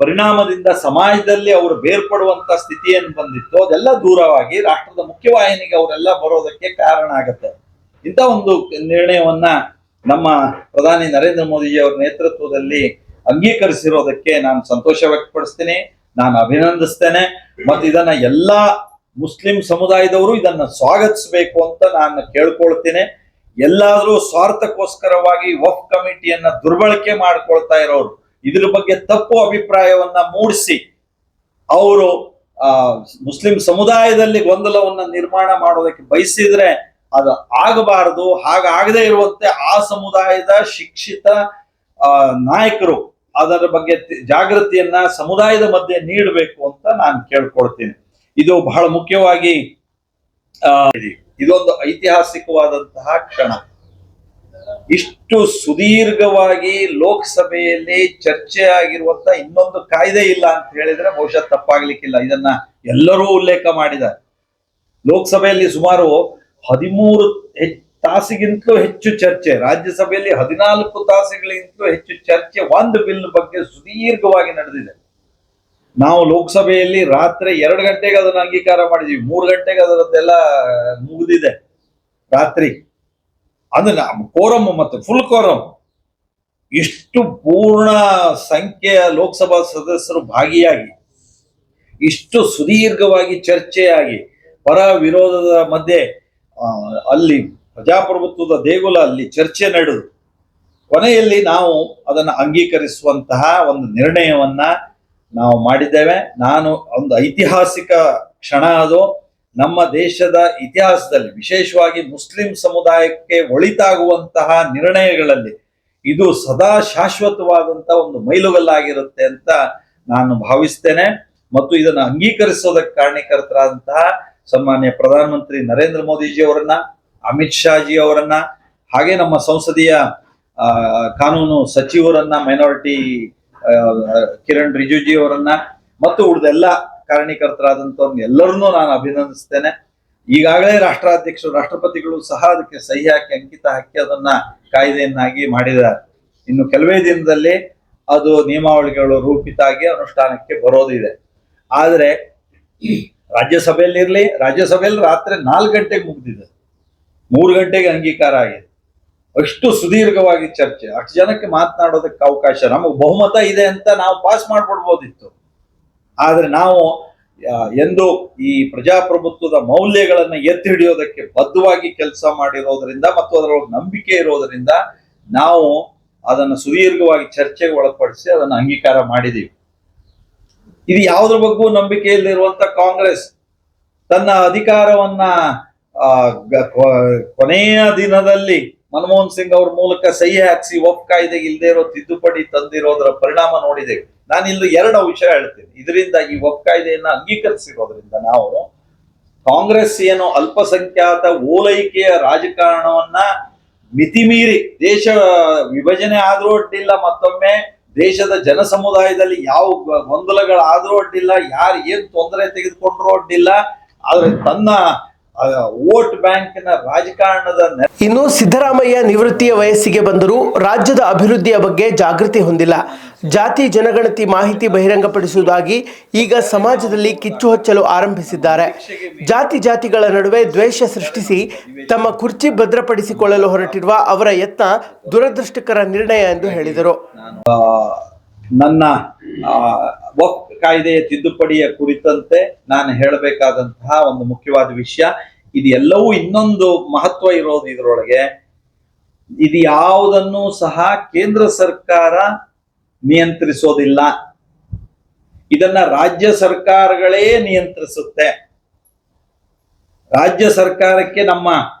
ಪರಿಣಾಮದಿಂದ ಸಮಾಜದಲ್ಲಿ ಅವರು ಬೇರ್ಪಡುವಂತ ಸ್ಥಿತಿಯನ್ನು ಬಂದಿತ್ತು, ಅದೆಲ್ಲ ದೂರವಾಗಿ ರಾಷ್ಟ್ರದ ಮುಖ್ಯವಾಹಿನಿಗೆ ಅವರೆಲ್ಲ ಬರೋದಕ್ಕೆ ಕಾರಣ ಆಗತ್ತೆ. ಇಂಥ ಒಂದು ನಿರ್ಣಯವನ್ನ ನಮ್ಮ ಪ್ರಧಾನಿ ನರೇಂದ್ರ ಮೋದಿಜಿ ಅವರ ನೇತೃತ್ವದಲ್ಲಿ ಅಂಗೀಕರಿಸಿರೋದಕ್ಕೆ ನಾನು ಸಂತೋಷ ವ್ಯಕ್ತಪಡಿಸ್ತೀನಿ, ನಾನು ಅಭಿನಂದಿಸ್ತೇನೆ. ಮತ್ತು ಇದನ್ನ ಎಲ್ಲಾ ಮುಸ್ಲಿಂ ಸಮುದಾಯದವರು ಇದನ್ನ ಸ್ವಾಗತಿಸಬೇಕು ಅಂತ ನಾನು ಕೇಳ್ಕೊಳ್ತೀನಿ. ಎಲ್ಲಾದ್ರೂ ಸ್ವಾರ್ಥಕ್ಕೋಸ್ಕರವಾಗಿ ವಫ್ ಕಮಿಟಿಯನ್ನ ದುರ್ಬಳಕೆ ಮಾಡ್ಕೊಳ್ತಾ ಇರೋರು, ಇದ್ರ ಬಗ್ಗೆ ತಪ್ಪು ಅಭಿಪ್ರಾಯವನ್ನ ಮೂಡಿಸಿ ಅವರು ಮುಸ್ಲಿಂ ಸಮುದಾಯದಲ್ಲಿ ಗೊಂದಲವನ್ನ ನಿರ್ಮಾಣ ಮಾಡೋದಕ್ಕೆ ಬಯಸಿದ್ರೆ ಅದು ಆಗಬಾರದು. ಹಾಗಾಗದೇ ಇರುವಂತೆ ಆ ಸಮುದಾಯದ ಶಿಕ್ಷಿತ ನಾಯಕರು ಅದರ ಬಗ್ಗೆ ಜಾಗೃತಿಯನ್ನ ಸಮುದಾಯದ ಮಧ್ಯೆ ನೀಡಬೇಕು ಅಂತ ನಾನು ಕೇಳ್ಕೊಳ್ತೀನಿ. ಇದು ಬಹಳ ಮುಖ್ಯವಾಗಿ ಇದೊಂದು ಐತಿಹಾಸಿಕವಾದಂತಹ ಕ್ಷಣ. ಇಷ್ಟು ಸುದೀರ್ಘವಾಗಿ ಲೋಕಸಭೆಯಲ್ಲಿ ಚರ್ಚೆ ಆಗಿರುವಂತ ಇನ್ನೊಂದು ಕಾಯ್ದೆ ಇಲ್ಲ ಅಂತ ಹೇಳಿದ್ರೆ ಬಹುಶಃ ತಪ್ಪಾಗ್ಲಿಕ್ಕಿಲ್ಲ. ಇದನ್ನ ಎಲ್ಲರೂ ಉಲ್ಲೇಖ ಮಾಡಿದ್ದಾರೆ. ಲೋಕಸಭೆಯಲ್ಲಿ ಸುಮಾರು 13 ತಾಸಿಗಿಂತಲೂ ಹೆಚ್ಚು ಚರ್ಚೆ, ರಾಜ್ಯಸಭೆಯಲ್ಲಿ 14 ತಾಸುಗಳಿಗಿಂತಲೂ ಹೆಚ್ಚು ಚರ್ಚೆ ಒಂದು ಬಿಲ್ ಬಗ್ಗೆ ಸುದೀರ್ಘವಾಗಿ ನಡೆದಿದೆ. ನಾವು ಲೋಕಸಭೆಯಲ್ಲಿ ರಾತ್ರಿ 2 ಗಂಟೆಗೆ ಅದನ್ನ ಅಂಗೀಕಾರ ಮಾಡಿದೀವಿ, 3 ಗಂಟೆಗೆ ಅದರದ್ದೆಲ್ಲ ಮುಗಿದಿದೆ ರಾತ್ರಿ. ಅದನ್ನ ಕೋರಂ ಮತ್ತು ಫುಲ್ ಕೋರಂ, ಇಷ್ಟು ಪೂರ್ಣ ಸಂಖ್ಯೆಯ ಲೋಕಸಭಾ ಸದಸ್ಯರು ಭಾಗಿಯಾಗಿ ಇಷ್ಟು ಸುದೀರ್ಘವಾಗಿ ಚರ್ಚೆಯಾಗಿ ಪರ ವಿರೋಧದ ಮಧ್ಯೆ ಅಲ್ಲಿ ಪ್ರಜಾಪ್ರಭುತ್ವದ ದೇಗುಲ ಅಲ್ಲಿ ಚರ್ಚೆ ನಡೆದು ಕೊನೆಯಲ್ಲಿ ನಾವು ಅದನ್ನು ಅಂಗೀಕರಿಸುವಂತಹ ಒಂದು ನಿರ್ಣಯವನ್ನ ನಾವು ಮಾಡಿದ್ದೇವೆ. ನಾನು ಒಂದು ಐತಿಹಾಸಿಕ ಕ್ಷಣ ಅದು. ನಮ್ಮ ದೇಶದ ಇತಿಹಾಸದಲ್ಲಿ ವಿಶೇಷವಾಗಿ ಮುಸ್ಲಿಂ ಸಮುದಾಯಕ್ಕೆ ಒಳಿತಾಗುವಂತಹ ನಿರ್ಣಯಗಳಲ್ಲಿ ಇದು ಸದಾ ಶಾಶ್ವತವಾದಂತಹ ಒಂದು ಮೈಲುಗಲ್ಲಾಗಿರುತ್ತೆ ಅಂತ ನಾನು ಭಾವಿಸ್ತೇನೆ. ಮತ್ತು ಇದನ್ನು ಅಂಗೀಕರಿಸೋದಕ್ಕೆ ಕಾರಣೀಕರ್ತರಾದಂತಹ ಸನ್ಮಾನ್ಯ ಪ್ರಧಾನಮಂತ್ರಿ ನರೇಂದ್ರ ಮೋದಿಜಿ ಅವರನ್ನ, ಅಮಿತ್ ಶಾ ಜಿ ಅವರನ್ನ, ಹಾಗೆ ನಮ್ಮ ಸಂಸದೀಯ ಕಾನೂನು ಸಚಿವರನ್ನ, ಮೈನಾರಿಟಿ ಕಿರಣ್ ರಿಜಿಜು ಅವರನ್ನ, ಮತ್ತು ಉಳಿದೆಲ್ಲ ಕಾರಣೀಕರ್ತರಾದಂಥವ್ರನ್ನ ಎಲ್ಲರನ್ನೂ ನಾನು ಅಭಿನಂದಿಸ್ತೇನೆ. ಈಗಾಗಲೇ ರಾಷ್ಟ್ರಾಧ್ಯಕ್ಷರು, ರಾಷ್ಟ್ರಪತಿಗಳು ಸಹ ಅದಕ್ಕೆ ಸಹಿ ಹಾಕಿ ಅಂಕಿತ ಹಾಕಿ ಅದನ್ನ ಕಾಯ್ದೆಯನ್ನಾಗಿ ಮಾಡಿದ್ದಾರೆ. ಇನ್ನು ಕೆಲವೇ ದಿನದಲ್ಲಿ ಅದು ನಿಯಮಾವಳಿಗಳು ರೂಪಿತ ಆಗಿ ಅನುಷ್ಠಾನಕ್ಕೆ ಬರೋದಿದೆ. ಆದ್ರೆ ರಾಜ್ಯಸಭೆಯಲ್ಲಿ ರಾತ್ರಿ 4 ಗಂಟೆಗೆ ಮುಗ್ದಿದೆ, 3 ಗಂಟೆಗೆ ಅಂಗೀಕಾರ ಆಗಿದೆ. ಅಷ್ಟು ಸುದೀರ್ಘವಾಗಿ ಚರ್ಚೆ, ಅಷ್ಟು ಜನಕ್ಕೆ ಮಾತನಾಡೋದಕ್ಕೆ ಅವಕಾಶ, ನಮಗೆ ಬಹುಮತ ಇದೆ ಅಂತ ನಾವು ಪಾಸ್ ಮಾಡ್ಬಿಡ್ಬೋದಿತ್ತು. ಆದ್ರೆ ನಾವು ಎಂದು ಈ ಪ್ರಜಾಪ್ರಭುತ್ವದ ಮೌಲ್ಯಗಳನ್ನ ಎತ್ತಿ ಹಿಡಿಯೋದಕ್ಕೆ ಬದ್ಧವಾಗಿ ಕೆಲಸ ಮಾಡಿರೋದ್ರಿಂದ ಮತ್ತು ಅದರೊಳಗೆ ನಂಬಿಕೆ ಇರೋದ್ರಿಂದ ನಾವು ಅದನ್ನು ಸುದೀರ್ಘವಾಗಿ ಚರ್ಚೆಗೆ ಒಳಪಡಿಸಿ ಅದನ್ನು ಅಂಗೀಕಾರ ಮಾಡಿದೀವಿ. ಇದು ಯಾವುದ್ರ ಬಗ್ಗೂ ನಂಬಿಕೆ ಇಲ್ಲದಿರುವಂತ ಕಾಂಗ್ರೆಸ್ ತನ್ನ ಅಧಿಕಾರವನ್ನ ಕೊನೆಯ ದಿನದಲ್ಲಿ ಮನಮೋಹನ್ ಸಿಂಗ್ ಅವ್ರ ಮೂಲಕ ಸಹಿ ಹಾಕಿಸಿ ವಕ್ಫ್ ಕಾಯ್ದೆಗೆ ಇಲ್ಲದೆ ಇರೋ ತಿದ್ದುಪಡಿ ತಂದಿರೋದರ ಪರಿಣಾಮ ನೋಡಿದ್ದೇವೆ. ನಾನು ಇಲ್ಲಿ 2 ವಿಷಯ ಹೇಳ್ತೀನಿ. ಇದರಿಂದ ಈ ವಕ್ಫ್ ಕಾಯ್ದೆಯನ್ನ ಅಂಗೀಕರಿಸಿರೋದ್ರಿಂದ ನಾವು ಕಾಂಗ್ರೆಸ್ ಏನು ಅಲ್ಪಸಂಖ್ಯಾತ ಓಲೈಕೆಯ ರಾಜಕಾರಣವನ್ನ ಮಿತಿಮೀರಿ ದೇಶ ವಿಭಜನೆ ಆದ್ರೂ ಅಡ್ಡಿಲ್ಲ, ಮತ್ತೊಮ್ಮೆ ದೇಶದ ಜನ ಸಮುದಾಯದಲ್ಲಿ ಯಾವ ಗೊಂದಲಗಳಾದ್ರೂ ಅಡ್ಡಿಲ್ಲ, ಯಾರು ಏನ್ ತೊಂದರೆ ತೆಗೆದುಕೊಂಡ್ರೂ ಅಡ್ಡಿಲ್ಲ, ಆದ್ರೆ ತನ್ನ ವೋಟ್ ಬ್ಯಾಂಕ್ನ ರಾಜಕಾರಣದ ಇನ್ನು ಸಿದ್ದರಾಮಯ್ಯ ನಿವೃತ್ತಿಯ ವಯಸ್ಸಿಗೆ ಬಂದರೂ ರಾಜ್ಯದ ಅಭಿವೃದ್ಧಿಯ ಬಗ್ಗೆ ಜಾಗೃತಿ ಹೊಂದಿಲ್ಲ. ಜಾತಿ ಜನಗಣತಿ ಮಾಹಿತಿ ಬಹಿರಂಗಪಡಿಸುವುದಾಗಿ ಈಗ ಸಮಾಜದಲ್ಲಿ ಕಿಚ್ಚು ಹಚ್ಚಲು ಆರಂಭಿಸಿದ್ದಾರೆ. ಜಾತಿಗಳ ನಡುವೆ ದ್ವೇಷ ಸೃಷ್ಟಿಸಿ ತಮ್ಮ ಕುರ್ಚಿ ಭದ್ರಪಡಿಸಿಕೊಳ್ಳಲು ಹೊರಟಿರುವ ಅವರ ಯತ್ನ ದುರದೃಷ್ಟಕರ ನಿರ್ಣಯ ಎಂದು ಹೇಳಿದರು. ನನ್ನ ವಕ್ಫ್ ಕಾಯ್ದೆಯ ತಿದ್ದುಪಡಿಯ ಕುರಿತಂತೆ ನಾನು ಹೇಳಬೇಕಾದಂತಹ ಒಂದು ಮುಖ್ಯವಾದ ವಿಷಯ ಇದು. ಎಲ್ಲವೂ ಇನ್ನೊಂದು ಮಹತ್ವ ಇರೋದು ಇದರೊಳಗೆ, ಇದು ಯಾವುದನ್ನು ಸಹ ಕೇಂದ್ರ ಸರ್ಕಾರ ನಿಯಂತ್ರಿಸೋದಿಲ್ಲ, ಇದನ್ನ ರಾಜ್ಯ ಸರ್ಕಾರಗಳೇ ನಿಯಂತ್ರಿಸುತ್ತೆ. ರಾಜ್ಯ ಸರ್ಕಾರಕ್ಕೆ ನಮ್ಮ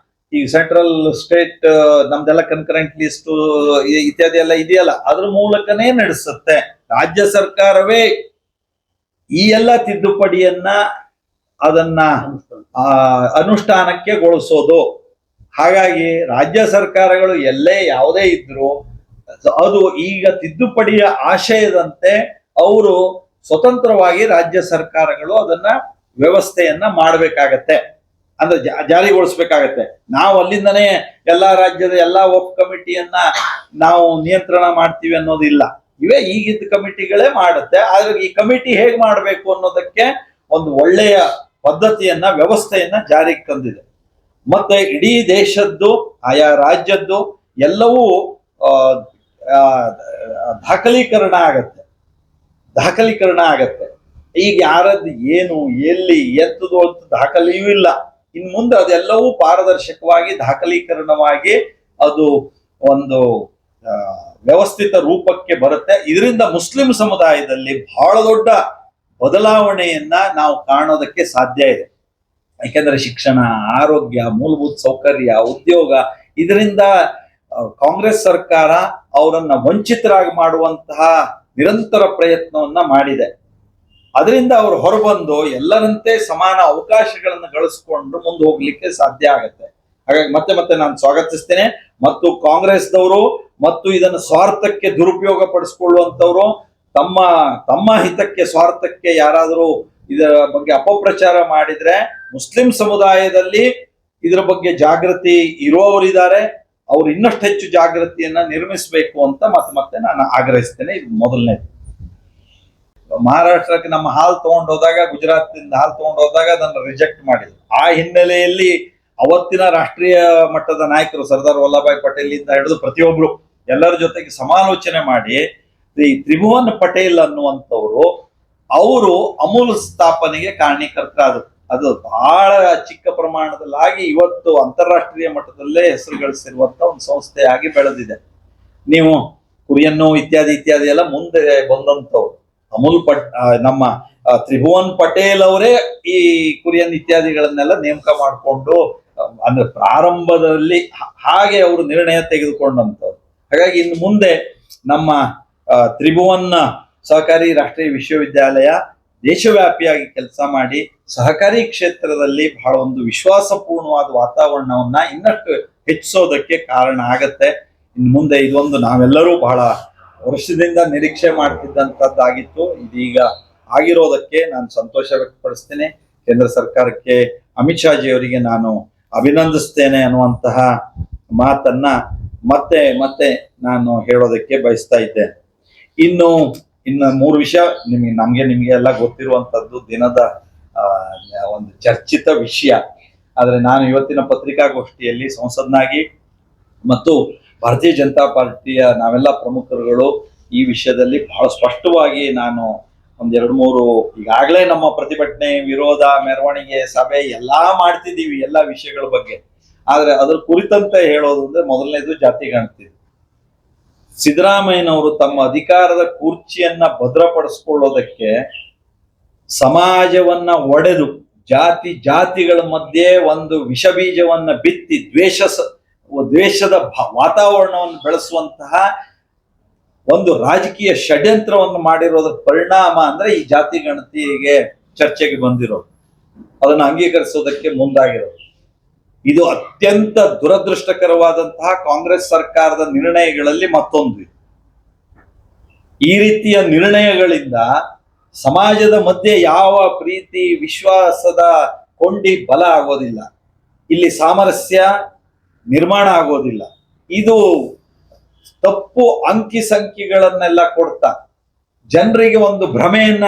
ಈ ಸೆಂಟ್ರಲ್ ಸ್ಟೇಟ್ ನಮ್ದೆಲ್ಲ ಕನ್ಕರೆಂಟ್ ಲಿಸ್ಟ್ ಇತ್ಯಾದಿ ಎಲ್ಲ ಇದೆಯಲ್ಲ, ಅದ್ರ ಮೂಲಕನೇ ನಡೆಸುತ್ತೆ. ರಾಜ್ಯ ಸರ್ಕಾರವೇ ಈ ಎಲ್ಲ ತಿದ್ದುಪಡಿಯನ್ನ ಅದನ್ನ ಅನುಷ್ಠಾನಕ್ಕೆ ಗೊಳಿಸೋದು. ಹಾಗಾಗಿ ರಾಜ್ಯ ಸರ್ಕಾರಗಳು ಎಲ್ಲೇ ಯಾವುದೇ ಇದ್ರು ಅದು ಈಗ ತಿದ್ದುಪಡಿಯ ಆಶಯದಂತೆ ಅವರು ಸ್ವತಂತ್ರವಾಗಿ ರಾಜ್ಯ ಸರ್ಕಾರಗಳು ಅದನ್ನ ವ್ಯವಸ್ಥೆಯನ್ನ ಮಾಡಬೇಕಾಗತ್ತೆ, ಅಂದ್ರೆ ಜಾರಿಗೊಳಿಸ್ಬೇಕಾಗತ್ತೆ. ನಾವು ಅಲ್ಲಿಂದನೇ ಎಲ್ಲಾ ರಾಜ್ಯದ ಎಲ್ಲಾ ವಕ್ಫ್ ಕಮಿಟಿಯನ್ನ ನಾವು ನಿಯಂತ್ರಣ ಮಾಡ್ತೀವಿ ಅನ್ನೋದಿಲ್ಲ. ಇವೇ ಈಗಿದ್ದ ಕಮಿಟಿಗಳೇ ಮಾಡುತ್ತೆ. ಆದ್ರೆ ಈ ಕಮಿಟಿ ಹೇಗ್ ಮಾಡ್ಬೇಕು ಅನ್ನೋದಕ್ಕೆ ಒಂದು ಒಳ್ಳೆಯ ಪದ್ಧತಿಯನ್ನ ವ್ಯವಸ್ಥೆಯನ್ನ ಜಾರಿಗೆ ತಂದಿದೆ. ಮತ್ತೆ ಇಡೀ ದೇಶದ್ದು ಆಯಾ ರಾಜ್ಯದ್ದು ಎಲ್ಲವೂ ದಾಖಲೀಕರಣ ಆಗತ್ತೆ. ಈಗ ಯಾರದ್ದು ಏನು ಎಲ್ಲಿ ಎತ್ತದು ಅಂತ ದಾಖಲೆಯೂ ಇಲ್ಲ. ಇನ್ ಮುಂದೆ ಅದೆಲ್ಲವೂ ಪಾರದರ್ಶಕವಾಗಿ ದಾಖಲೀಕರಣವಾಗಿ ಅದು ಒಂದು ವ್ಯವಸ್ಥಿತ ರೂಪಕ್ಕೆ ಬರುತ್ತೆ. ಇದರಿಂದ ಮುಸ್ಲಿಂ ಸಮುದಾಯದಲ್ಲಿ ಬಹಳ ದೊಡ್ಡ ಬದಲಾವಣೆಯನ್ನ ನಾವು ಕಾಣೋದಕ್ಕೆ ಸಾಧ್ಯ ಇದೆ. ಯಾಕೆಂದ್ರೆ ಶಿಕ್ಷಣ, ಆರೋಗ್ಯ, ಮೂಲಭೂತ ಸೌಕರ್ಯ, ಉದ್ಯೋಗ, ಇದರಿಂದ ಕಾಂಗ್ರೆಸ್ ಸರ್ಕಾರ ಅವರನ್ನ ವಂಚಿತರಾಗಿ ಮಾಡುವಂತಹ ನಿರಂತರ ಪ್ರಯತ್ನವನ್ನ ಮಾಡಿದೆ. ಅದರಿಂದ ಅವರು ಹೊರಬಂದು ಎಲ್ಲರಂತೆ ಸಮಾನ ಅವಕಾಶಗಳನ್ನು ಗಳಿಸ್ಕೊಂಡು ಮುಂದೆ ಹೋಗ್ಲಿಕ್ಕೆ ಸಾಧ್ಯ ಆಗತ್ತೆ. ಹಾಗಾಗಿ ಮತ್ತೆ ನಾನು ಸ್ವಾಗತಿಸ್ತೇನೆ. ಮತ್ತು ಕಾಂಗ್ರೆಸ್ದವರು ಮತ್ತು ಇದನ್ನು ಸ್ವಾರ್ಥಕ್ಕೆ ದುರುಪಯೋಗ ಪಡಿಸ್ಕೊಳ್ಳುವಂತವ್ರು ತಮ್ಮ ಹಿತಕ್ಕೆ ಸ್ವಾರ್ಥಕ್ಕೆ ಯಾರಾದರೂ ಇದರ ಬಗ್ಗೆ ಅಪಪ್ರಚಾರ ಮಾಡಿದ್ರೆ ಮುಸ್ಲಿಂ ಸಮುದಾಯದಲ್ಲಿ ಇದರ ಬಗ್ಗೆ ಜಾಗೃತಿ ಇರುವವರಿದ್ದಾರೆ, ಅವ್ರು ಇನ್ನಷ್ಟು ಹೆಚ್ಚು ಜಾಗೃತಿಯನ್ನ ನಿರ್ಮಿಸಬೇಕು ಅಂತ ಮತ್ತೆ ನಾನು ಆಗ್ರಹಿಸ್ತೇನೆ. ಇದು ಮೊದಲನೇದು. ಮಹಾರಾಷ್ಟ್ರಕ್ಕೆ ನಮ್ಮ ಹಾಲು ತಗೊಂಡೋದಾಗ, ಗುಜರಾತ್ನಿಂದ ಹಾಲು ತಗೊಂಡೋದಾಗ ಅದನ್ನು ರಿಜೆಕ್ಟ್ ಮಾಡಿದ್ರು. ಆ ಹಿನ್ನೆಲೆಯಲ್ಲಿ ಅವತ್ತಿನ ರಾಷ್ಟ್ರೀಯ ಮಟ್ಟದ ನಾಯಕರು ಸರ್ದಾರ್ ವಲ್ಲಭಾಯ್ ಪಟೇಲ್ ಇಂದ ಹಿಡಿದು ಪ್ರತಿಯೊಬ್ರು ಎಲ್ಲರ ಜೊತೆಗೆ ಸಮಾಲೋಚನೆ ಮಾಡಿ ಈ ತ್ರಿಭುವನ್ ಪಟೇಲ್ ಅನ್ನುವಂಥವ್ರು ಅವರು ಅಮೂಲ್ ಸ್ಥಾಪನೆಗೆ ಕಾರಣೀಕರ್ತರಾದರು. ಅದು ಬಹಳ ಚಿಕ್ಕ ಪ್ರಮಾಣದಲ್ಲಾಗಿ ಇವತ್ತು ಅಂತಾರಾಷ್ಟ್ರೀಯ ಮಟ್ಟದಲ್ಲೇ ಹೆಸರು ಗಳಿಸಿರುವಂತ ಒಂದು ಸಂಸ್ಥೆಯಾಗಿ ಬೆಳೆದಿದೆ. ನೀವು ಕುರಿಯನ್ನು ಇತ್ಯಾದಿ ಎಲ್ಲ ಮುಂದೆ ಬಂದಂಥವ್ರು ನಮ್ಮ ತ್ರಿಭುವನ್ ಪಟೇಲ್ ಅವರೇ ಈ ಕುರಿಯನ್ ಇತ್ಯಾದಿಗಳನ್ನೆಲ್ಲ ನೇಮಕ ಮಾಡಿಕೊಂಡು ಅಂದ್ರೆ ಪ್ರಾರಂಭದಲ್ಲಿ ಹಾಗೆ ಅವರು ನಿರ್ಣಯ ತೆಗೆದುಕೊಂಡಂಥವ್ರು. ಹಾಗಾಗಿ ಇನ್ನು ಮುಂದೆ ನಮ್ಮ ತ್ರಿಭುವನ್ ಸಹಕಾರಿ ರಾಷ್ಟ್ರೀಯ ವಿಶ್ವವಿದ್ಯಾಲಯ ದೇಶವ್ಯಾಪಿಯಾಗಿ ಕೆಲಸ ಮಾಡಿ ಸಹಕಾರಿ ಕ್ಷೇತ್ರದಲ್ಲಿ ಬಹಳ ಒಂದು ವಿಶ್ವಾಸಪೂರ್ಣವಾದ ವಾತಾವರಣವನ್ನ ಇನ್ನಷ್ಟು ಹೆಚ್ಚಿಸೋದಕ್ಕೆ ಕಾರಣ ಆಗತ್ತೆ. ಇನ್ನು ಮುಂದೆ ಇದೊಂದು ನಾವೆಲ್ಲರೂ ಬಹಳ ವರ್ಷದಿಂದ ನಿರೀಕ್ಷೆ ಮಾಡ್ತಿದ್ದಂಥದ್ದಾಗಿತ್ತು. ಇದೀಗ ಆಗಿರೋದಕ್ಕೆ ನಾನು ಸಂತೋಷ ವ್ಯಕ್ತಪಡಿಸ್ತೇನೆ. ಕೇಂದ್ರ ಸರ್ಕಾರಕ್ಕೆ ಅಮಿತ್ ಶಾ ಜಿ ಅವರಿಗೆ ನಾನು ಅಭಿನಂದಿಸ್ತೇನೆ ಅನ್ನುವಂತಹ ಮಾತನ್ನ ಮತ್ತೆ ನಾನು ಹೇಳೋದಕ್ಕೆ ಬಯಸ್ತಾ ಇದ್ದೇನೆ. ಇನ್ನು 3 ವಿಷಯ ನಿಮ್ಗೆ ಎಲ್ಲ ಗೊತ್ತಿರುವಂತದ್ದು ದಿನದ ಒಂದು ಚರ್ಚಿತ ವಿಷಯ. ಆದ್ರೆ ನಾನು ಇವತ್ತಿನ ಪತ್ರಿಕಾಗೋಷ್ಠಿಯಲ್ಲಿ ಸಂಸದನಾಗಿ ಮತ್ತು ಭಾರತೀಯ ಜನತಾ ಪಾರ್ಟಿಯ ನಾವೆಲ್ಲ ಪ್ರಮುಖರುಗಳು ಈ ವಿಷಯದಲ್ಲಿ ಬಹಳ ಸ್ಪಷ್ಟವಾಗಿ ನಾನು ಒಂದ್ 2-3 ಈಗಾಗಲೇ ನಮ್ಮ ಪ್ರತಿಭಟನೆ, ವಿರೋಧ, ಮೆರವಣಿಗೆ, ಸಭೆ ಎಲ್ಲಾ ಮಾಡ್ತಿದೀವಿ ಎಲ್ಲಾ ವಿಷಯಗಳ ಬಗ್ಗೆ. ಆದ್ರೆ ಅದ್ರ ಕುರಿತಂತೆ ಹೇಳೋದು ಅಂದ್ರೆ ಮೊದಲನೇದು ಜಾತಿ ಗಣತಿ. ಸಿದ್ದರಾಮಯ್ಯನವರು ತಮ್ಮ ಅಧಿಕಾರದ ಕುರ್ಚಿಯನ್ನ ಭದ್ರಪಡಿಸ್ಕೊಳ್ಳೋದಕ್ಕೆ ಸಮಾಜವನ್ನ ಒಡೆದು ಜಾತಿಗಳ ಮಧ್ಯೆ ಒಂದು ವಿಷ ಬೀಜವನ್ನ ಬಿತ್ತಿ ದ್ವೇಷದ ವಾತಾವರಣವನ್ನು ಬೆಳೆಸುವಂತಹ ಒಂದು ರಾಜಕೀಯ ಷಡ್ಯಂತ್ರವನ್ನು ಮಾಡಿರೋದ್ರ ಪರಿಣಾಮ ಅಂದ್ರೆ ಈ ಜಾತಿ ಗಣತಿಗೆ ಚರ್ಚೆಗೆ ಬಂದಿರೋದು, ಅದನ್ನು ಅಂಗೀಕರಿಸೋದಕ್ಕೆ ಮುಂದಾಗಿರೋದು. ಇದು ಅತ್ಯಂತ ದುರದೃಷ್ಟಕರವಾದಂತಹ ಕಾಂಗ್ರೆಸ್ ಸರ್ಕಾರದ ನಿರ್ಣಯಗಳಲ್ಲಿ ಮತ್ತೊಂದು. ಈ ರೀತಿಯ ನಿರ್ಣಯಗಳಿಂದ ಸಮಾಜದ ಮಧ್ಯೆ ಯಾವ ಪ್ರೀತಿ ವಿಶ್ವಾಸದ ಕೊಂಡಿ ಬಲ ಆಗೋದಿಲ್ಲ, ಇಲ್ಲಿ ಸಾಮರಸ್ಯ ನಿರ್ಮಾಣ ಆಗೋದಿಲ್ಲ. ಇದು ತಪ್ಪು ಅಂಕಿ ಸಂಖ್ಯೆಗಳನ್ನೆಲ್ಲ ಕೊಡ್ತಾ ಜನರಿಗೆ ಒಂದು ಭ್ರಮೆಯನ್ನ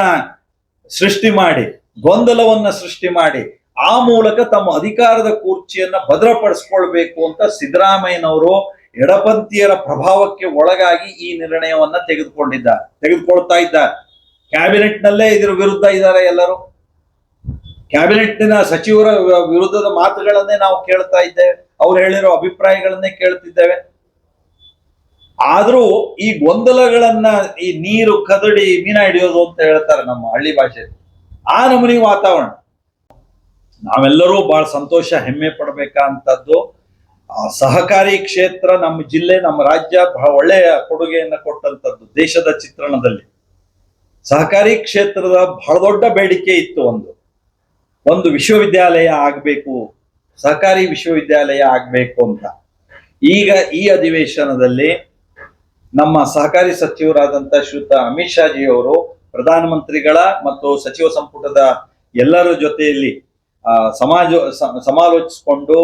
ಸೃಷ್ಟಿ ಮಾಡಿ, ಗೊಂದಲವನ್ನ ಸೃಷ್ಟಿ ಮಾಡಿ, ಆ ಮೂಲಕ ತಮ್ಮ ಅಧಿಕಾರದ ಕುರ್ಚಿಯನ್ನ ಭದ್ರಪಡಿಸ್ಕೊಳ್ಬೇಕು ಅಂತ ಸಿದ್ದರಾಮಯ್ಯನವರು ಎಡಪಂಥೀಯರ ಪ್ರಭಾವಕ್ಕೆ ಒಳಗಾಗಿ ಈ ನಿರ್ಣಯವನ್ನ ತೆಗೆದುಕೊಳ್ತಾ ಇದ್ದಾರೆ. ಕ್ಯಾಬಿನೆಟ್ ನಲ್ಲೇ ಇದರ ವಿರುದ್ಧ ಇದ್ದಾರೆ ಎಲ್ಲರೂ. ಕ್ಯಾಬಿನೆಟ್ನ ಸಚಿವರ ವಿರುದ್ಧದ ಮಾತುಗಳನ್ನೇ ನಾವು ಕೇಳ್ತಾ ಇದ್ದೇವೆ, ಅವ್ರು ಹೇಳಿರೋ ಅಭಿಪ್ರಾಯಗಳನ್ನೇ ಕೇಳ್ತಿದ್ದೇವೆ. ಆದ್ರೂ ಈ ಗೊಂದಲಗಳನ್ನ, ಈ ನೀರು ಕದಡಿ ಮೀನ ಹಿಡಿಯೋದು ಅಂತ ಹೇಳ್ತಾರೆ ನಮ್ಮ ಹಳ್ಳಿ ಭಾಷೆಯಲ್ಲಿ, ಆ ನಮೂನಿ ವಾತಾವರಣ. ನಾವೆಲ್ಲರೂ ಬಹಳ ಸಂತೋಷ, ಹೆಮ್ಮೆ ಪಡಬೇಕಂತದ್ದು. ಸಹಕಾರಿ ಕ್ಷೇತ್ರ ನಮ್ಮ ಜಿಲ್ಲೆ, ನಮ್ಮ ರಾಜ್ಯ ಬಹಳ ಒಳ್ಳೆಯ ಕೊಡುಗೆಯನ್ನ ಕೊಟ್ಟಂತದ್ದು ದೇಶದ ಚಿತ್ರಣದಲ್ಲಿ. ಸಹಕಾರಿ ಕ್ಷೇತ್ರದ ಬಹಳ ದೊಡ್ಡ ಬೇಡಿಕೆ ಇತ್ತು, ಒಂದು ವಿಶ್ವವಿದ್ಯಾಲಯ ಆಗ್ಬೇಕು, ಸಹಕಾರಿ ವಿಶ್ವವಿದ್ಯಾಲಯ ಆಗ್ಬೇಕು ಅಂತ. ಈಗ ಈ ಅಧಿವೇಶನದಲ್ಲಿ ನಮ್ಮ ಸಹಕಾರಿ ಸಚಿವರಾದಂತ ಶ್ರೀಯುತ ಅಮಿತ್ ಶಾ ಜಿ ಅವರು ಪ್ರಧಾನಮಂತ್ರಿಗಳ ಮತ್ತು ಸಚಿವ ಸಂಪುಟದ ಎಲ್ಲರ ಜೊತೆಯಲ್ಲಿ ಸಮಾಲೋಚಿಸಿಕೊಂಡು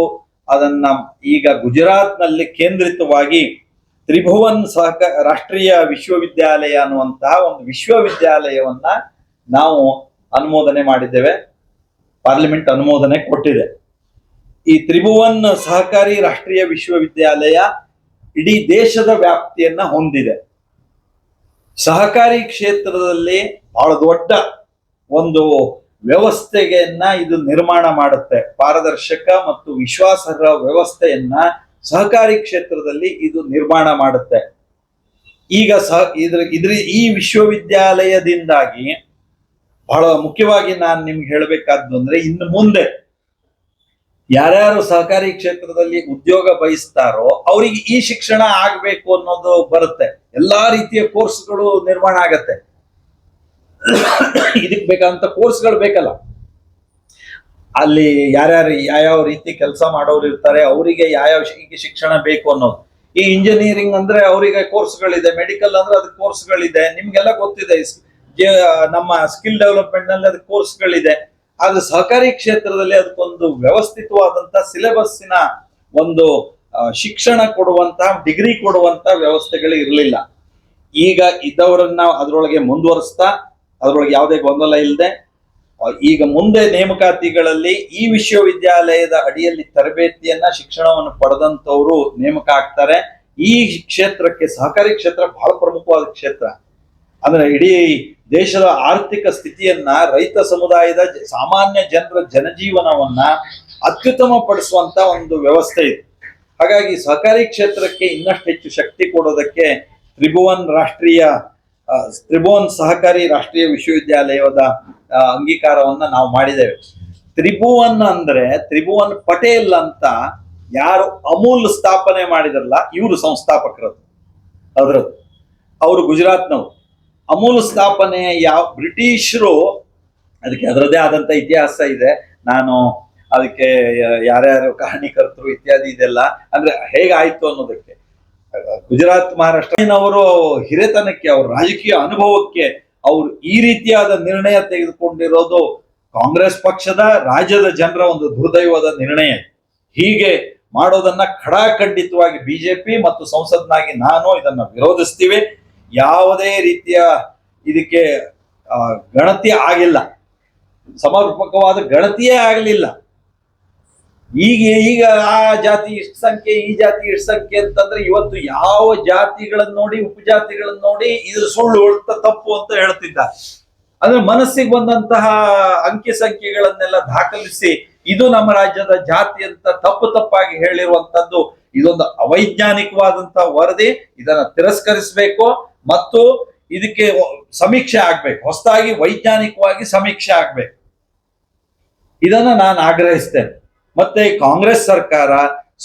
ಅದನ್ನ ಈಗ ಗುಜರಾತ್ ನಲ್ಲಿ ಕೇಂದ್ರಿತವಾಗಿ ತ್ರಿಭುವನ್ ರಾಷ್ಟ್ರೀಯ ವಿಶ್ವವಿದ್ಯಾಲಯ ಅನ್ನುವಂತಹ ಒಂದು ವಿಶ್ವವಿದ್ಯಾಲಯವನ್ನ ನಾವು ಅನುಮೋದನೆ ಮಾಡಿದ್ದೇವೆ. ಪಾರ್ಲಿಮೆಂಟ್ ಅನುಮೋದನೆ ಕೊಟ್ಟಿದೆ. ಈ ತ್ರಿಭುವನ್ ಸಹಕಾರಿ ರಾಷ್ಟ್ರೀಯ ವಿಶ್ವವಿದ್ಯಾಲಯ ಇಡೀ ದೇಶದ ವ್ಯಾಪ್ತಿಯನ್ನ ಹೊಂದಿದೆ. ಸಹಕಾರಿ ಕ್ಷೇತ್ರದಲ್ಲಿ ಬಹಳ ದೊಡ್ಡ ಒಂದು ವ್ಯವಸ್ಥೆಯನ್ನ ಇದು ನಿರ್ಮಾಣ ಮಾಡುತ್ತೆ. ಪಾರದರ್ಶಕ ಮತ್ತು ವಿಶ್ವಾಸಾರ್ಹ ವ್ಯವಸ್ಥೆಯನ್ನ ಸಹಕಾರಿ ಕ್ಷೇತ್ರದಲ್ಲಿ ಇದು ನಿರ್ಮಾಣ ಮಾಡುತ್ತೆ. ಈಗ ಈ ವಿಶ್ವವಿದ್ಯಾಲಯದಿಂದಾಗಿ ಬಹಳ ಮುಖ್ಯವಾಗಿ ನಾನು ನಿಮ್ಗೆ ಹೇಳಬೇಕಾದ್ದು ಅಂದ್ರೆ, ಇನ್ನು ಮುಂದೆ ಯಾರ್ಯಾರು ಸಹಕಾರಿ ಕ್ಷೇತ್ರದಲ್ಲಿ ಉದ್ಯೋಗ ಬಯಸ್ತಾರೋ ಅವರಿಗೆ ಈ ಶಿಕ್ಷಣ ಆಗ್ಬೇಕು ಅನ್ನೋದು ಬರುತ್ತೆ. ಎಲ್ಲಾ ರೀತಿಯ ಕೋರ್ಸ್ಗಳು ನಿರ್ಮಾಣ ಆಗತ್ತೆ. ಇದಕ್ ಬೇಕಾದಂತ ಕೋರ್ಸ್ಗಳು ಬೇಕಲ್ಲ, ಅಲ್ಲಿ ಯಾವ ರೀತಿ ಕೆಲಸ ಮಾಡೋರು ಇರ್ತಾರೆ, ಅವರಿಗೆ ಯಾವ ಶಿಕ್ಷಣ ಬೇಕು ಅನ್ನೋದು. ಈ ಇಂಜಿನಿಯರಿಂಗ್ ಅಂದ್ರೆ ಅವರಿಗೆ ಕೋರ್ಸ್ಗಳಿದೆ, ಮೆಡಿಕಲ್ ಅಂದ್ರೆ ಅದಕ್ಕೆ ಕೋರ್ಸ್ಗಳಿದೆ, ನಿಮ್ಗೆಲ್ಲ ಗೊತ್ತಿದೆ. ನಮ್ಮ ಸ್ಕಿಲ್ ಡೆವಲಪ್ಮೆಂಟ್ ನಲ್ಲಿ ಅದಕ್ಕೆ ಕೋರ್ಸ್ಗಳಿದೆ. ಆದ್ರೆ ಸಹಕಾರಿ ಕ್ಷೇತ್ರದಲ್ಲಿ ಅದಕ್ಕೊಂದು ವ್ಯವಸ್ಥಿತವಾದಂತ ಸಿಲೆಬಸ್ಸಿನ ಒಂದು ಶಿಕ್ಷಣ ಕೊಡುವಂತಹ, ಡಿಗ್ರಿ ಕೊಡುವಂತಹ ವ್ಯವಸ್ಥೆಗಳು ಇರಲಿಲ್ಲ. ಈಗ ಇದ್ದವರನ್ನ ಅದರೊಳಗೆ ಮುಂದುವರಿಸ್ತಾ, ಅದರೊಳಗೆ ಯಾವುದೇ ಗೊಂದಲ ಇಲ್ಲದೆ, ಈಗ ಮುಂದೆ ನೇಮಕಾತಿಗಳಲ್ಲಿ ಈ ವಿಶ್ವವಿದ್ಯಾಲಯದ ಅಡಿಯಲ್ಲಿ ತರಬೇತಿಯನ್ನ, ಶಿಕ್ಷಣವನ್ನು ಪಡೆದಂತವರು ನೇಮಕ ಆಗ್ತಾರೆ. ಈ ಕ್ಷೇತ್ರಕ್ಕೆ, ಸಹಕಾರಿ ಕ್ಷೇತ್ರ ಬಹಳ ಪ್ರಮುಖವಾದ ಕ್ಷೇತ್ರ. ಅಂದ್ರೆ ಇಡೀ ದೇಶದ ಆರ್ಥಿಕ ಸ್ಥಿತಿಯನ್ನ, ರೈತ ಸಮುದಾಯದ ಸಾಮಾನ್ಯ ಜನರ ಜನಜೀವನವನ್ನ ಅತ್ಯುತ್ತಮ ಪಡಿಸುವಂತ ಒಂದು ವ್ಯವಸ್ಥೆ ಇದೆ. ಹಾಗಾಗಿ ಸಹಕಾರಿ ಕ್ಷೇತ್ರಕ್ಕೆ ಇನ್ನಷ್ಟು ಹೆಚ್ಚು ಶಕ್ತಿ ಕೊಡೋದಕ್ಕೆ ತ್ರಿಭುವನ್ ಸಹಕಾರಿ ರಾಷ್ಟ್ರೀಯ ವಿಶ್ವವಿದ್ಯಾಲಯದ ಅಂಗೀಕಾರವನ್ನ ನಾವು ಮಾಡಿದ್ದೇವೆ. ತ್ರಿಭುವನ್ ಅಂದ್ರೆ ತ್ರಿಭುವನ್ ಪಟೇಲ್ ಅಂತ ಯಾರು ಅಮೂಲ್ ಸ್ಥಾಪನೆ ಮಾಡಿದ್ರಲ್ಲ, ಇವರು ಸಂಸ್ಥಾಪಕರದ್ದು ಅದ್ರದ್ದು. ಅವರು ಗುಜರಾತ್ನವರು. ಅಮೂಲ್ ಸ್ಥಾಪನೆ ಬ್ರಿಟಿಷರು, ಅದಕ್ಕೆ ಅದರದ್ದೇ ಆದಂತ ಇತಿಹಾಸ ಇದೆ. ನಾನು ಅದಕ್ಕೆ ಯಾರ್ಯಾರು ಕಾರಣೀಕರ್ತರು ಇತ್ಯಾದಿ ಇದೆಲ್ಲ ಅಂದ್ರೆ ಹೇಗಾಯ್ತು ಅನ್ನೋದಕ್ಕೆ, ಗುಜರಾತ್ ಮಹಾರಾಷ್ಟ್ರನವರು ಹಿರಿತನಕ್ಕೆ, ಅವ್ರ ರಾಜಕೀಯ ಅನುಭವಕ್ಕೆ ಅವ್ರು ಈ ರೀತಿಯಾದ ನಿರ್ಣಯ ತೆಗೆದುಕೊಂಡಿರೋದು ಕಾಂಗ್ರೆಸ್ ಪಕ್ಷದ, ರಾಜ್ಯದ ಜನರ ಒಂದು ದುರ್ದೈವದ ನಿರ್ಣಯ. ಹೀಗೆ ಮಾಡೋದನ್ನ ಖಡಾಖಂಡಿತವಾಗಿ ಬಿಜೆಪಿ ಮತ್ತು ಸಂಸತ್ನಾಗಿ ನಾನು ಇದನ್ನ ವಿರೋಧಿಸ್ತೀವಿ. ಯಾವುದೇ ರೀತಿಯ ಇದಕ್ಕೆ ಗಣತಿ ಆಗಿಲ್ಲ, ಸಮರ್ಪಕವಾದ ಗಣತಿಯೇ ಆಗಲಿಲ್ಲ. ಈಗ ಆ ಜಾತಿ ಇಷ್ಟು ಸಂಖ್ಯೆ, ಈ ಜಾತಿ ಇಷ್ಟು ಸಂಖ್ಯೆ ಅಂತಂದ್ರೆ, ಇವತ್ತು ಯಾವ ಜಾತಿಗಳನ್ನ ನೋಡಿ, ಉಪಜಾತಿಗಳನ್ನ ನೋಡಿ ಇದು ಸುಳ್ಳು, ತಪ್ಪು ಅಂತ ಹೇಳ್ತಿದ್ದಾರೆ. ಅಂದ್ರೆ ಮನಸ್ಸಿಗೆ ಬಂದಂತಹ ಅಂಕಿ ಸಂಖ್ಯೆಗಳನ್ನೆಲ್ಲ ದಾಖಲಿಸಿ ಇದು ನಮ್ಮ ರಾಜ್ಯದ ಜಾತಿ ಅಂತ ತಪ್ಪಾಗಿ ಹೇಳಿರುವಂತದ್ದು ಇದೊಂದು ಅವೈಜ್ಞಾನಿಕವಾದಂತಹ ವರದಿ. ಇದನ್ನ ತಿರಸ್ಕರಿಸಬೇಕು ಮತ್ತು ಇದಕ್ಕೆ ಸಮೀಕ್ಷೆ ಆಗ್ಬೇಕು, ಹೊಸದಾಗಿ ವೈಜ್ಞಾನಿಕವಾಗಿ ಸಮೀಕ್ಷೆ ಆಗ್ಬೇಕು. ಇದನ್ನ ನಾನು ಆಗ್ರಹಿಸ್ತೇನೆ. ಮತ್ತೆ ಕಾಂಗ್ರೆಸ್ ಸರ್ಕಾರ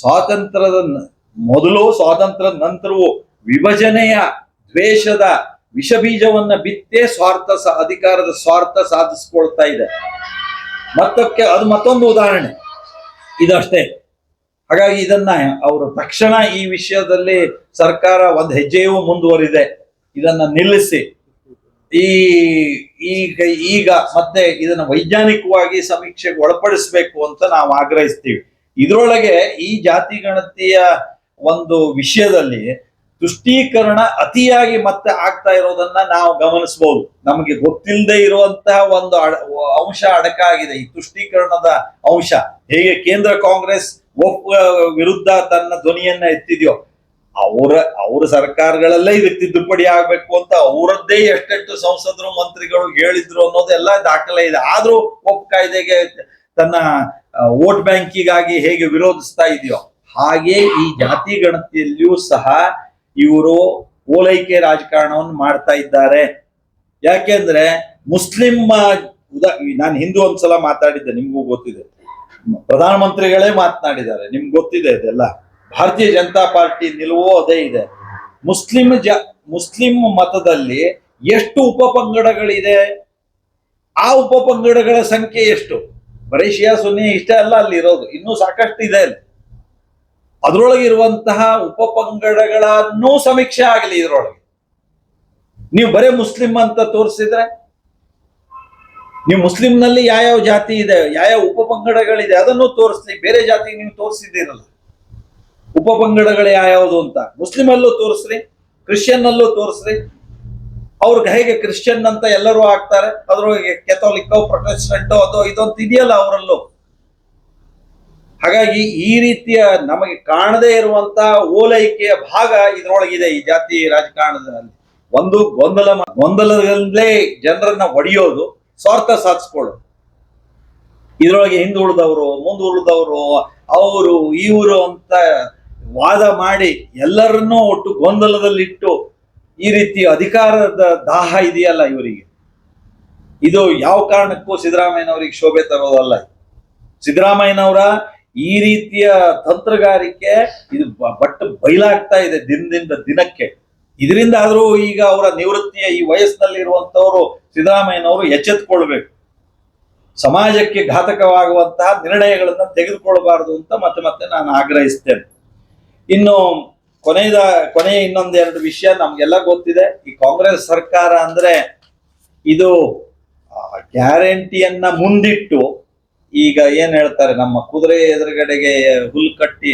ಸ್ವಾತಂತ್ರ್ಯದ ಮೊದಲು, ಸ್ವಾತಂತ್ರ್ಯದ ನಂತರವೂ ವಿಭಜನೆಯ ದ್ವೇಷದ ವಿಷಬೀಜವನ್ನ ಬಿತ್ತೇ ಅಧಿಕಾರದ ಸ್ವಾರ್ಥ ಸಾಧಿಸ್ಕೊಳ್ತಾ ಇದೆ. ಅದು ಮತ್ತೊಂದು ಉದಾಹರಣೆ ಇದಷ್ಟೇ. ಹಾಗಾಗಿ ಇದನ್ನ ಅವರು ತಕ್ಷಣ ಈ ವಿಷಯದಲ್ಲಿ ಸರ್ಕಾರ ಒಂದು ಹೆಜ್ಜೆಯೂ ಮುಂದುವರಿದೆ, ಇದನ್ನ ನಿಲ್ಲಿಸಿ ಈಗ ಮತ್ತೆ ಇದನ್ನ ವೈಜ್ಞಾನಿಕವಾಗಿ ಸಮೀಕ್ಷೆಗೆ ಒಳಪಡಿಸಬೇಕು ಅಂತ ನಾವು ಆಗ್ರಹಿಸ್ತೀವಿ. ಇದರೊಳಗೆ ಈ ಜಾತಿ ಗಣತಿಯ ಒಂದು ವಿಷಯದಲ್ಲಿ ತುಷ್ಟೀಕರಣ ಅತಿಯಾಗಿ ಮತ್ತೆ ಆಗ್ತಾ ಇರೋದನ್ನ ನಾವು ಗಮನಿಸಬಹುದು. ನಮಗೆ ಗೊತ್ತಿಲ್ಲದೆ ಇರುವಂತಹ ಒಂದು ಅಂಶ ಅಡಕಾಗಿದೆ, ಈ ತುಷ್ಟೀಕರಣದ ಅಂಶ. ಹೇಗೆ ಕೇಂದ್ರ ಕಾಂಗ್ರೆಸ್ ವಿರುದ್ಧ ತನ್ನ ಧ್ವನಿಯನ್ನ ಎತ್ತಿದೆಯೋ, ಅವರ ಸರ್ಕಾರಗಳಲ್ಲೇ ಇದಕ್ಕೆ ತಿದ್ದುಪಡಿ ಆಗ್ಬೇಕು ಅಂತ ಅವರದ್ದೇ ಎಷ್ಟೆಷ್ಟು ಸಂಸದರು ಮಂತ್ರಿಗಳು ಹೇಳಿದ್ರು ಅನ್ನೋದೆಲ್ಲ ದಾಖಲೆ ಇದೆ. ಆದ್ರೂ ವಕ್ಫ್ ಕಾಯ್ದೆಗೆ ತನ್ನ ವೋಟ್ ಬ್ಯಾಂಕಿಗಾಗಿ ಹೇಗೆ ವಿರೋಧಿಸ್ತಾ ಇದೆಯೋ ಹಾಗೆ ಈ ಜಾತಿ ಗಣತಿಯಲ್ಲಿಯೂ ಸಹ ಇವರು ಓಲೈಕೆ ರಾಜಕಾರಣವನ್ನು ಮಾಡ್ತಾ ಇದ್ದಾರೆ. ಯಾಕೆಂದ್ರೆ ಮುಸ್ಲಿಂ ನಾನು ಹಿಂದೂ ಒಂದ್ಸಲ ಮಾತಾಡಿದ್ದೆ, ನಿಮ್ಗೂ ಗೊತ್ತಿದೆ, ಪ್ರಧಾನಮಂತ್ರಿಗಳೇ ಮಾತನಾಡಿದ್ದಾರೆ, ನಿಮ್ಗೆ ಗೊತ್ತಿದೆ ಇದೆಲ್ಲ. ಭಾರತೀಯ ಜನತಾ ಪಾರ್ಟಿ ನಿಲುವು ಅದೇ ಇದೆ. ಮುಸ್ಲಿಂ ಮತದಲ್ಲಿ ಎಷ್ಟು ಉಪಪಂಗಡಗಳಿದೆ, ಆ ಉಪಪಂಗಡಗಳ ಸಂಖ್ಯೆ ಎಷ್ಟು? ಬರೀ ಶಿಯಾ ಸುನ್ನಿ ಇಷ್ಟೇ ಅಲ್ಲ ಅಲ್ಲಿ ಇರೋದು, ಇನ್ನೂ ಸಾಕಷ್ಟು ಇದೆ ಅಲ್ಲಿ. ಅದರೊಳಗೆ ಇರುವಂತಹ ಉಪಪಂಗಡಗಳನ್ನು ಸಮೀಕ್ಷೆ ಆಗಲಿ. ಇದರೊಳಗೆ ನೀವು ಬರೇ ಮುಸ್ಲಿಂ ಅಂತ ತೋರಿಸಿದ್ರೆ, ನೀವು ಮುಸ್ಲಿಂನಲ್ಲಿ ಯಾವ್ಯಾವ ಜಾತಿ ಇದೆ, ಯಾವ್ಯಾವ ಉಪಪಂಗಡಗಳಿದೆ ಅದನ್ನು ತೋರಿಸ್ಲಿ. ಬೇರೆ ಜಾತಿಗೆ ನೀವು ತೋರಿಸಿದ್ದೀರಲ್ಲ ಉಪಪಂಗಡಗಳು ಯಾವ್ಯಾವುದು ಅಂತ, ಮುಸ್ಲಿಂ ಅಲ್ಲೂ ತೋರಿಸ್ರಿ, ಕ್ರಿಶ್ಚಿಯನ್ ಅಲ್ಲೂ ತೋರಿಸ್ರಿ. ಅವ್ರಿಗೆ ಹೇಗೆ ಕ್ರಿಶ್ಚಿಯನ್ ಅಂತ ಎಲ್ಲರೂ ಆಗ್ತಾರೆ, ಅದ್ರೊಳಗೆ ಕೆಥೋಲಿಕ್, ಪ್ರೊಟೆಸ್ಟೆಂಟ್ ಅದು ಇದೊಂದು ಇದೆಯಲ್ಲ ಅವರಲ್ಲೂ. ಹಾಗಾಗಿ ಈ ರೀತಿಯ ನಮಗೆ ಕಾಣದೇ ಇರುವಂತಹ ಓಲೈಕೆಯ ಭಾಗ ಇದ್ರೊಳಗಿದೆ ಈ ಜಾತಿ ರಾಜಕಾರಣದಲ್ಲಿ. ಒಂದು ಗೊಂದಲದಲ್ಲೇ ಜನರನ್ನ ಒಡೆಯೋದು, ಸ್ವಾರ್ಥ ಸಾಧಿಸ್ಕೊಳ್ಳೋದು. ಇದ್ರೊಳಗೆ ಹಿಂದುಳಿದವರು, ಮುಂದುಳಿದವರು, ಅವರು ಇವರು ಅಂತ ವಾದ ಮಾಡಿ ಎಲ್ಲರನ್ನೂ ಒಟ್ಟು ಗೊಂದಲದಲ್ಲಿಟ್ಟು ಈ ರೀತಿ ಅಧಿಕಾರದ ದಾಹ ಇದೆಯಲ್ಲ ಇವರಿಗೆ, ಇದು ಯಾವ ಕಾರಣಕ್ಕೂ ಸಿದ್ದರಾಮಯ್ಯನವರಿಗೆ ಶೋಭೆ ತರೋದಲ್ಲ. ಸಿದ್ದರಾಮಯ್ಯನವರ ಈ ರೀತಿಯ ತಂತ್ರಗಾರಿಕೆ ಇದು ಬಯಲಾಗ್ತಾ ಇದೆ ದಿನದಿಂದ ದಿನಕ್ಕೆ. ಇದರಿಂದ ಆದ್ರೂ ಈಗ ಅವರ ನಿವೃತ್ತಿಯ ಈ ವಯಸ್ಸಿನಲ್ಲಿ ಇರುವಂತವರು ಸಿದ್ದರಾಮಯ್ಯನವರು ಎಚ್ಚೆತ್ತುಕೊಳ್ಬೇಕು. ಸಮಾಜಕ್ಕೆ ಘಾತಕವಾಗುವಂತಹ ನಿರ್ಣಯಗಳನ್ನ ತೆಗೆದುಕೊಳ್ಳಬಾರದು ಅಂತ ಮತ್ತೆ ನಾನು ಆಗ್ರಹಿಸ್ತೇನೆ. ಇನ್ನು ಕೊನೆಯ ಇನ್ನೊಂದೆರಡು ವಿಷಯ ನಮ್ಗೆಲ್ಲ ಗೊತ್ತಿದೆ. ಈ ಕಾಂಗ್ರೆಸ್ ಸರ್ಕಾರ ಅಂದ್ರೆ ಇದು ಗ್ಯಾರಂಟಿಯನ್ನ ಮುಂದಿಟ್ಟು ಈಗ ಏನ್ ಹೇಳ್ತಾರೆ, ನಮ್ಮ ಕುದುರೆ ಎದುರುಗಡೆಗೆ ಹುಲ್ ಕಟ್ಟಿ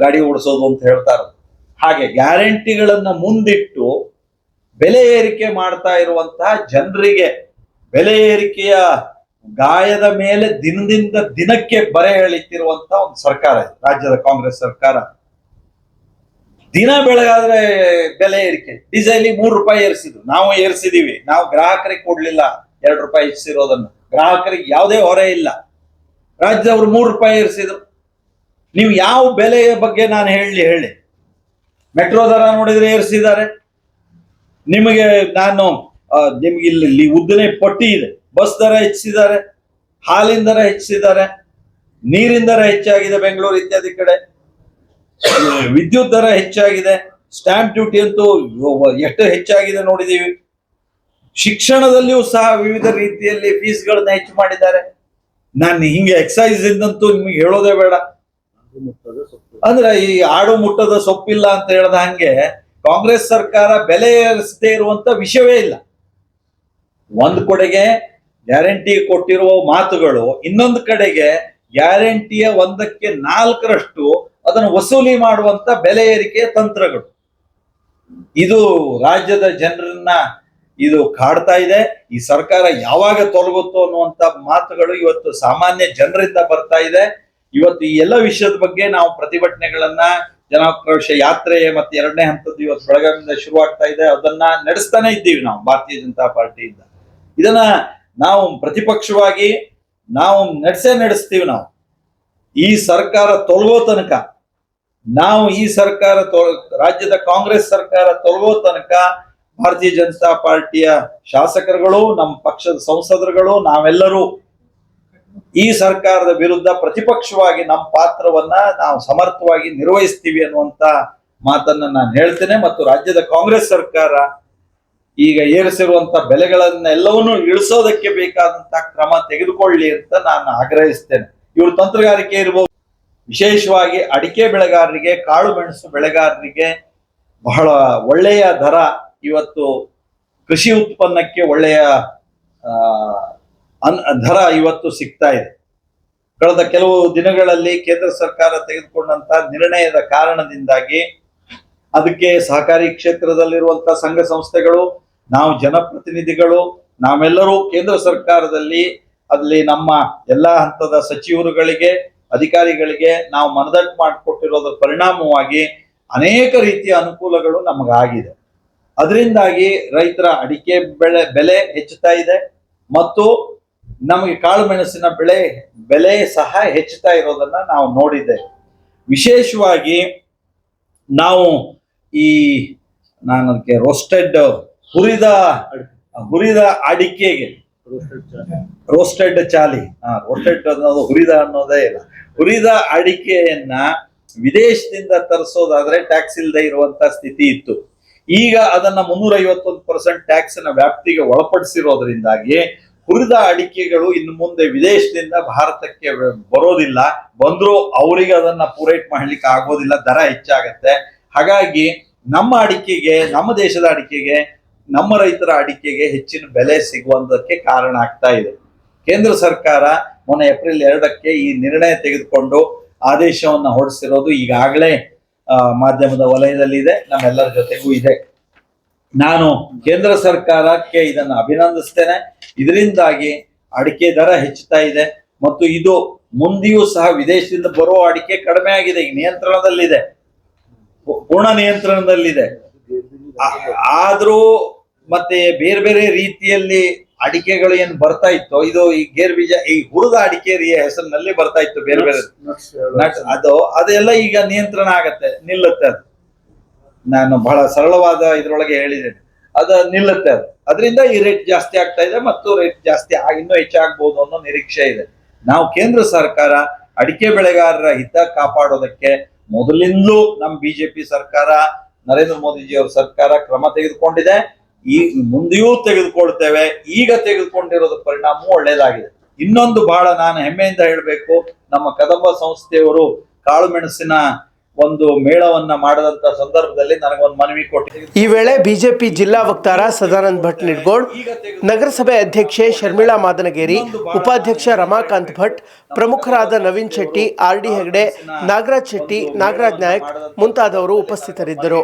ಗಾಡಿ ಓಡಿಸೋದು ಅಂತ ಹೇಳ್ತಾರೆ. ಹಾಗೆ ಗ್ಯಾರಂಟಿಗಳನ್ನ ಮುಂದಿಟ್ಟು ಬೆಲೆ ಏರಿಕೆ ಮಾಡ್ತಾ ಇರುವಂತಹ ಜನರಿಗೆ ಬೆಲೆ ಏರಿಕೆಯ ಗಾಯದ ಮೇಲೆ ದಿನದಿಂದ ದಿನಕ್ಕೆ ಬರೆ ಎಳಿತಿರುವಂತಹ ಒಂದು ಸರ್ಕಾರ ಇದೆ ರಾಜ್ಯದ ಕಾಂಗ್ರೆಸ್ ಸರ್ಕಾರ. ದಿನ ಬೆಳಗಾದ್ರೆ ಬೆಲೆ ಏರಿಕೆ, ಡೀಸೆಲ್ 3 ರೂಪಾಯಿ ಏರಿಸಿದ್ರು, ನಾವು ಏರಿಸಿದೀವಿ, ನಾವು ಗ್ರಾಹಕರಿಗೆ ಕೊಡ್ಲಿಲ್ಲ 2 ರೂಪಾಯಿ ಹೆಚ್ಚಿರೋದನ್ನು, ಗ್ರಾಹಕರಿಗೆ ಯಾವುದೇ ಹೊರೆ ಇಲ್ಲ. ರಾಜ್ಯದವರು 3 ರೂಪಾಯಿ ಏರಿಸಿದ್ರು. ನೀವು ಯಾವ ಬೆಲೆಯ ಬಗ್ಗೆ ನಾನು ಹೇಳಿ ಮೆಟ್ರೋ ದರ ನೋಡಿದ್ರೆ ಏರಿಸಿದ್ದಾರೆ. ನಿಮಗೆ ಇಲ್ಲಿ ಉದ್ದನೆ ಪಟ್ಟಿ ಇದೆ. ಬಸ್ ದರ ಹೆಚ್ಚಿಸಿದ್ದಾರೆ, ಹಾಲಿನ ದರ ಹೆಚ್ಚಿಸಿದ್ದಾರೆ, ನೀರಿನ ದರ ಹೆಚ್ಚಾಗಿದೆ ಬೆಂಗಳೂರು ಇತ್ಯಾದಿ ಕಡೆ, ವಿದ್ಯುತ್ ದರ ಹೆಚ್ಚಾಗಿದೆ, ಸ್ಟಾಂಪ್ ಡ್ಯೂಟಿ ಅಂತೂ ಎಷ್ಟು ಹೆಚ್ಚಾಗಿದೆ ನೋಡಿದೀವಿ. ಶಿಕ್ಷಣದಲ್ಲಿಯೂ ಸಹ ವಿವಿಧ ರೀತಿಯಲ್ಲಿ ಫೀಸ್ಗಳನ್ನ ಹೆಚ್ಚು ಮಾಡಿದ್ದಾರೆ. ನಾನು ಹಿಂಗೆ ಎಕ್ಸೈಸ್ ಇಂದಂತೂ ನಿಮಗೆ ಹೇಳೋದೇ ಬೇಡ. ಅಂದ್ರೆ ಈ ಆಡು ಮುಟ್ಟದ ಸೊಪ್ಪಿಲ್ಲ ಅಂತ ಹೇಳ್ದ ಹಂಗೆ ಕಾಂಗ್ರೆಸ್ ಸರ್ಕಾರ ಬೆಲೆ ಏರಿಸದೇ ಇರುವಂತ ವಿಷಯವೇ ಇಲ್ಲ. ಒಂದ್ ಕಡೆಗೆ ಗ್ಯಾರಂಟಿ ಕೊಟ್ಟಿರುವ ಮಾತುಗಳು, ಇನ್ನೊಂದು ಕಡೆಗೆ ಗ್ಯಾರಂಟಿಯ 1ಕ್ಕೆ 4ರಷ್ಟು ಅದನ್ನು ವಸೂಲಿ ಮಾಡುವಂತ ಬೆಲೆ ಏರಿಕೆಯ ತಂತ್ರಗಳು. ಇದು ರಾಜ್ಯದ ಜನರನ್ನ ಇದು ಕಾಡ್ತಾ ಇದೆ. ಈ ಸರ್ಕಾರ ಯಾವಾಗ ತೊಲಗುತ್ತೋ ಅನ್ನುವಂತ ಮಾತುಗಳು ಇವತ್ತು ಸಾಮಾನ್ಯ ಜನರಿಂದ ಬರ್ತಾ ಇದೆ. ಇವತ್ತು ಈ ಎಲ್ಲ ವಿಷಯದ ಬಗ್ಗೆ ನಾವು ಪ್ರತಿಭಟನೆಗಳನ್ನ, ಜನಾಕ್ರೋಶ ಯಾತ್ರೆ ಮತ್ತೆ 2ನೇ ಹಂತದ್ದು ಇವತ್ತು ಬೆಳಗಾವಿಯಿಂದ ಶುರುವಾಗ್ತಾ ಇದೆ. ಅದನ್ನ ನಡೆಸ್ತಾನೆ ಇದ್ದೀವಿ ನಾವು ಭಾರತೀಯ ಜನತಾ ಪಾರ್ಟಿಯಿಂದ. ಇದನ್ನ ನಾವು ಪ್ರತಿಪಕ್ಷವಾಗಿ ನಾವು ನಡೆಸ್ತೀವಿ. ನಾವು ಈ ಸರ್ಕಾರ ತೊಲಗೋ ತನಕ, ನಾವು ಈ ಸರ್ಕಾರ ರಾಜ್ಯದ ಕಾಂಗ್ರೆಸ್ ಸರ್ಕಾರ ತೊಲಗೋ ತನಕ ಭಾರತೀಯ ಜನತಾ ಪಾರ್ಟಿಯ ಶಾಸಕರುಗಳು, ನಮ್ಮ ಪಕ್ಷದ ಸಂಸದರುಗಳು, ನಾವೆಲ್ಲರೂ ಈ ಸರ್ಕಾರದ ವಿರುದ್ಧ ಪ್ರತಿಪಕ್ಷವಾಗಿ ನಮ್ಮ ಪಾತ್ರವನ್ನ ನಾವು ಸಮರ್ಥವಾಗಿ ನಿರ್ವಹಿಸ್ತೀವಿ ಅನ್ನುವಂತ ಮಾತನ್ನ ನಾನು ಹೇಳ್ತೇನೆ. ಮತ್ತು ರಾಜ್ಯದ ಕಾಂಗ್ರೆಸ್ ಸರ್ಕಾರ ಈಗ ಏರಿಸಿರುವಂತ ಬೆಲೆಗಳನ್ನೆಲ್ಲವನ್ನೂ ಇಳಿಸೋದಕ್ಕೆ ಬೇಕಾದಂತ ಕ್ರಮ ತೆಗೆದುಕೊಳ್ಳಿ ಅಂತ ನಾನು ಆಗ್ರಹಿಸ್ತೇನೆ. ಇವರು ತಂತ್ರಗಾರಿಕೆ ಇರಬಹುದು, ವಿಶೇಷವಾಗಿ ಅಡಿಕೆ ಬೆಳೆಗಾರರಿಗೆ, ಕಾಳು ಮೆಣಸು ಬೆಳೆಗಾರರಿಗೆ ಬಹಳ ಒಳ್ಳೆಯ ದರ ಇವತ್ತು ಕೃಷಿ ಉತ್ಪನ್ನಕ್ಕೆ ಒಳ್ಳೆಯ ದರ ಇವತ್ತು ಸಿಗ್ತಾ ಇದೆ. ಕಳೆದ ಕೆಲವು ದಿನಗಳಲ್ಲಿ ಕೇಂದ್ರ ಸರ್ಕಾರ ತೆಗೆದುಕೊಂಡಂತ ನಿರ್ಣಯದ ಕಾರಣದಿಂದಾಗಿ ಅದಕ್ಕೆ ಸಹಕಾರಿ ಕ್ಷೇತ್ರದಲ್ಲಿರುವಂತಹ ಸಂಘ ಸಂಸ್ಥೆಗಳು, ನಾವು ಜನಪ್ರತಿನಿಧಿಗಳು, ನಾವೆಲ್ಲರೂ ಕೇಂದ್ರ ಸರ್ಕಾರದಲ್ಲಿ ಅಲ್ಲಿ ನಮ್ಮ ಎಲ್ಲಾ ಹಂತದ ಸಚಿವರುಗಳಿಗೆ, ಅಧಿಕಾರಿಗಳಿಗೆ ನಾವು ಮನದಟ್ಟು ಮಾಡಿಕೊಟ್ಟಿರೋದ್ರ ಪರಿಣಾಮವಾಗಿ ಅನೇಕ ರೀತಿಯ ಅನುಕೂಲಗಳು ನಮಗಾಗಿದೆ. ಅದರಿಂದಾಗಿ ರೈತರ ಅಡಿಕೆ ಬೆಲೆ ಹೆಚ್ಚುತ್ತಾ ಇದೆ ಮತ್ತು ನಮಗೆ ಕಾಳು ಮೆಣಸಿನ ಬೆಲೆ ಸಹ ಹೆಚ್ಚುತ್ತಾ ಇರೋದನ್ನ ನಾವು ನೋಡಿದ್ದೇವೆ. ವಿಶೇಷವಾಗಿ ನಾವು ನಾನು ಅದಕ್ಕೆ ಹುರಿದ ಅಡಿಕೆಗೆ ರೋಸ್ಟೆಡ್ ಚಾಲಿ ರೋಸ್ಟೆಡ್ ಅನ್ನೋದು ಹುರಿದ ಅನ್ನೋದೇ ಇಲ್ಲ. ಹುರಿದ ಅಡಿಕೆಯನ್ನ ವಿದೇಶದಿಂದ ತರಿಸೋದಾದ್ರೆ ಟ್ಯಾಕ್ಸ್ ಇಲ್ಲದೆ ಇರುವಂತ ಸ್ಥಿತಿ ಇತ್ತು. ಈಗ ಅದನ್ನ 351% ಟ್ಯಾಕ್ಸ್ ನ ವ್ಯಾಪ್ತಿಗೆ ಒಳಪಡಿಸಿರೋದ್ರಿಂದಾಗಿ ಹುರಿದ ಅಡಿಕೆಗಳು ಇನ್ನು ಮುಂದೆ ವಿದೇಶದಿಂದ ಭಾರತಕ್ಕೆ ಬರೋದಿಲ್ಲ. ಬಂದ್ರೂ ಅವರಿಗೆ ಅದನ್ನ ಪೂರೈಕೆ ಮಾಡ್ಲಿಕ್ಕೆ ಆಗೋದಿಲ್ಲ, ದರ ಹೆಚ್ಚಾಗತ್ತೆ. ಹಾಗಾಗಿ ನಮ್ಮ ಅಡಿಕೆಗೆ, ನಮ್ಮ ದೇಶದ ಅಡಿಕೆಗೆ, ನಮ್ಮ ರೈತರ ಅಡಿಕೆಗೆ ಹೆಚ್ಚಿನ ಬೆಲೆ ಸಿಗುವಂತಕ್ಕೆ ಕಾರಣ ಆಗ್ತಾ ಇದೆ. ಕೇಂದ್ರ ಸರ್ಕಾರ ಮೊನ್ನೆ ಏಪ್ರಿಲ್ 2ಕ್ಕೆ ಈ ನಿರ್ಣಯ ತೆಗೆದುಕೊಂಡು ಆದೇಶವನ್ನ ಹೊರಡಿಸಿರೋದು ಈಗಾಗಲೇ ಮಾಧ್ಯಮದ ವಲಯದಲ್ಲಿ ಇದೆ, ನಮ್ಮೆಲ್ಲರ ಜೊತೆಗೂ ಇದೆ. ನಾನು ಕೇಂದ್ರ ಸರ್ಕಾರಕ್ಕೆ ಇದನ್ನು ಅಭಿನಂದಿಸ್ತೇನೆ. ಇದರಿಂದಾಗಿ ಅಡಿಕೆ ದರ ಹೆಚ್ಚುತ್ತಾ ಇದೆ ಮತ್ತು ಇದು ಮುಂದೆಯೂ ಸಹ ವಿದೇಶದಿಂದ ಬರೋ ಅಡಿಕೆ ಕಡಿಮೆ ಆಗಿದೆ, ಈಗ ನಿಯಂತ್ರಣದಲ್ಲಿದೆ, ಪೂರ್ಣ ನಿಯಂತ್ರಣದಲ್ಲಿದೆ. ಆದ್ರೂ ಮತ್ತೆ ಬೇರೆ ಬೇರೆ ರೀತಿಯಲ್ಲಿ ಅಡಿಕೆಗಳು ಏನ್ ಬರ್ತಾ ಇತ್ತು, ಇದು ಈ ಗೇರ್ ಬೀಜ, ಈ ಹುರಿದ ಅಡಿಕೆ ಹೆಸರಿನಲ್ಲಿ ಬರ್ತಾ ಇತ್ತು ಬೇರೆ ಬೇರೆ ಅದೆಲ್ಲ ಈಗ ನಿಯಂತ್ರಣ ಆಗತ್ತೆ, ನಿಲ್ಲುತ್ತೆ. ಅದು ನಾನು ಬಹಳ ಸರಳವಾದ ಇದ್ರೊಳಗೆ ಹೇಳಿದ್ದೇನೆ, ಅದು ನಿಲ್ಲುತ್ತೆ. ಅದರಿಂದ ಈ ರೇಟ್ ಜಾಸ್ತಿ ಆಗ್ತಾ ಇದೆ ಮತ್ತು ರೇಟ್ ಜಾಸ್ತಿ ಇನ್ನೂ ಹೆಚ್ಚಾಗಬಹುದು ಅನ್ನೋ ನಿರೀಕ್ಷೆ ಇದೆ. ನಾವು ಕೇಂದ್ರ ಸರ್ಕಾರ ಅಡಿಕೆ ಬೆಳೆಗಾರರ ಹಿತ ಕಾಪಾಡೋದಕ್ಕೆ ಮೊದಲಿಂದಲೂ ನಮ್ಮ ಬಿಜೆಪಿ ಸರ್ಕಾರ, ನರೇಂದ್ರ ಮೋದಿಜಿ ಅವರ ಸರ್ಕಾರ ಕ್ರಮ ತೆಗೆದುಕೊಂಡಿದೆ. ಈ ಮುಂದೆಯೂ ತೆಗೆದುಕೊಳ್ತೇವೆ. ಈಗ ತೆಗೆದುಕೊಂಡಿರೋದ ಪರಿಣಾಮವೂ ಒಳ್ಳೇದಾಗಿದೆ. ಇನ್ನೊಂದು ಬಹಳ ನಾನು ಹೆಮ್ಮೆಯಿಂದ ಹೇಳಬೇಕು, ನಮ್ಮ ಕದಂಬ ಸಂಸ್ಥೆಯವರು ಕಾಳು ಮೆಣಸಿನ ಒಂದು ಮೇಳವನ್ನ ಮಾಡದಂತ ಸಂದರ್ಭದಲ್ಲಿ ನನಗೊಂದು ಮನವಿ ಕೊಟ್ಟಿದೆ. ಈ ವೇಳೆ ಬಿಜೆಪಿ ಜಿಲ್ಲಾ ವಕ್ತಾರ ಸದಾನಂದ ಭಟ್ ನಿಡ್ಗೋಡ್, ನಗರಸಭೆ ಅಧ್ಯಕ್ಷೆ ಶರ್ಮಿಳಾ ಮಾದನಗೇರಿ, ಉಪಾಧ್ಯಕ್ಷ ರಮಾಕಾಂತ್ ಭಟ್, ಪ್ರಮುಖರಾದ ನವೀನ್ ಶೆಟ್ಟಿ, ಆರ್.ಡಿ. ಹೆಗಡೆ, ನಾಗರಾಜ್ ಶೆಟ್ಟಿ, ನಾಗರಾಜ್ ನಾಯಕ್ ಮುಂತಾದವರು ಉಪಸ್ಥಿತರಿದ್ದರು.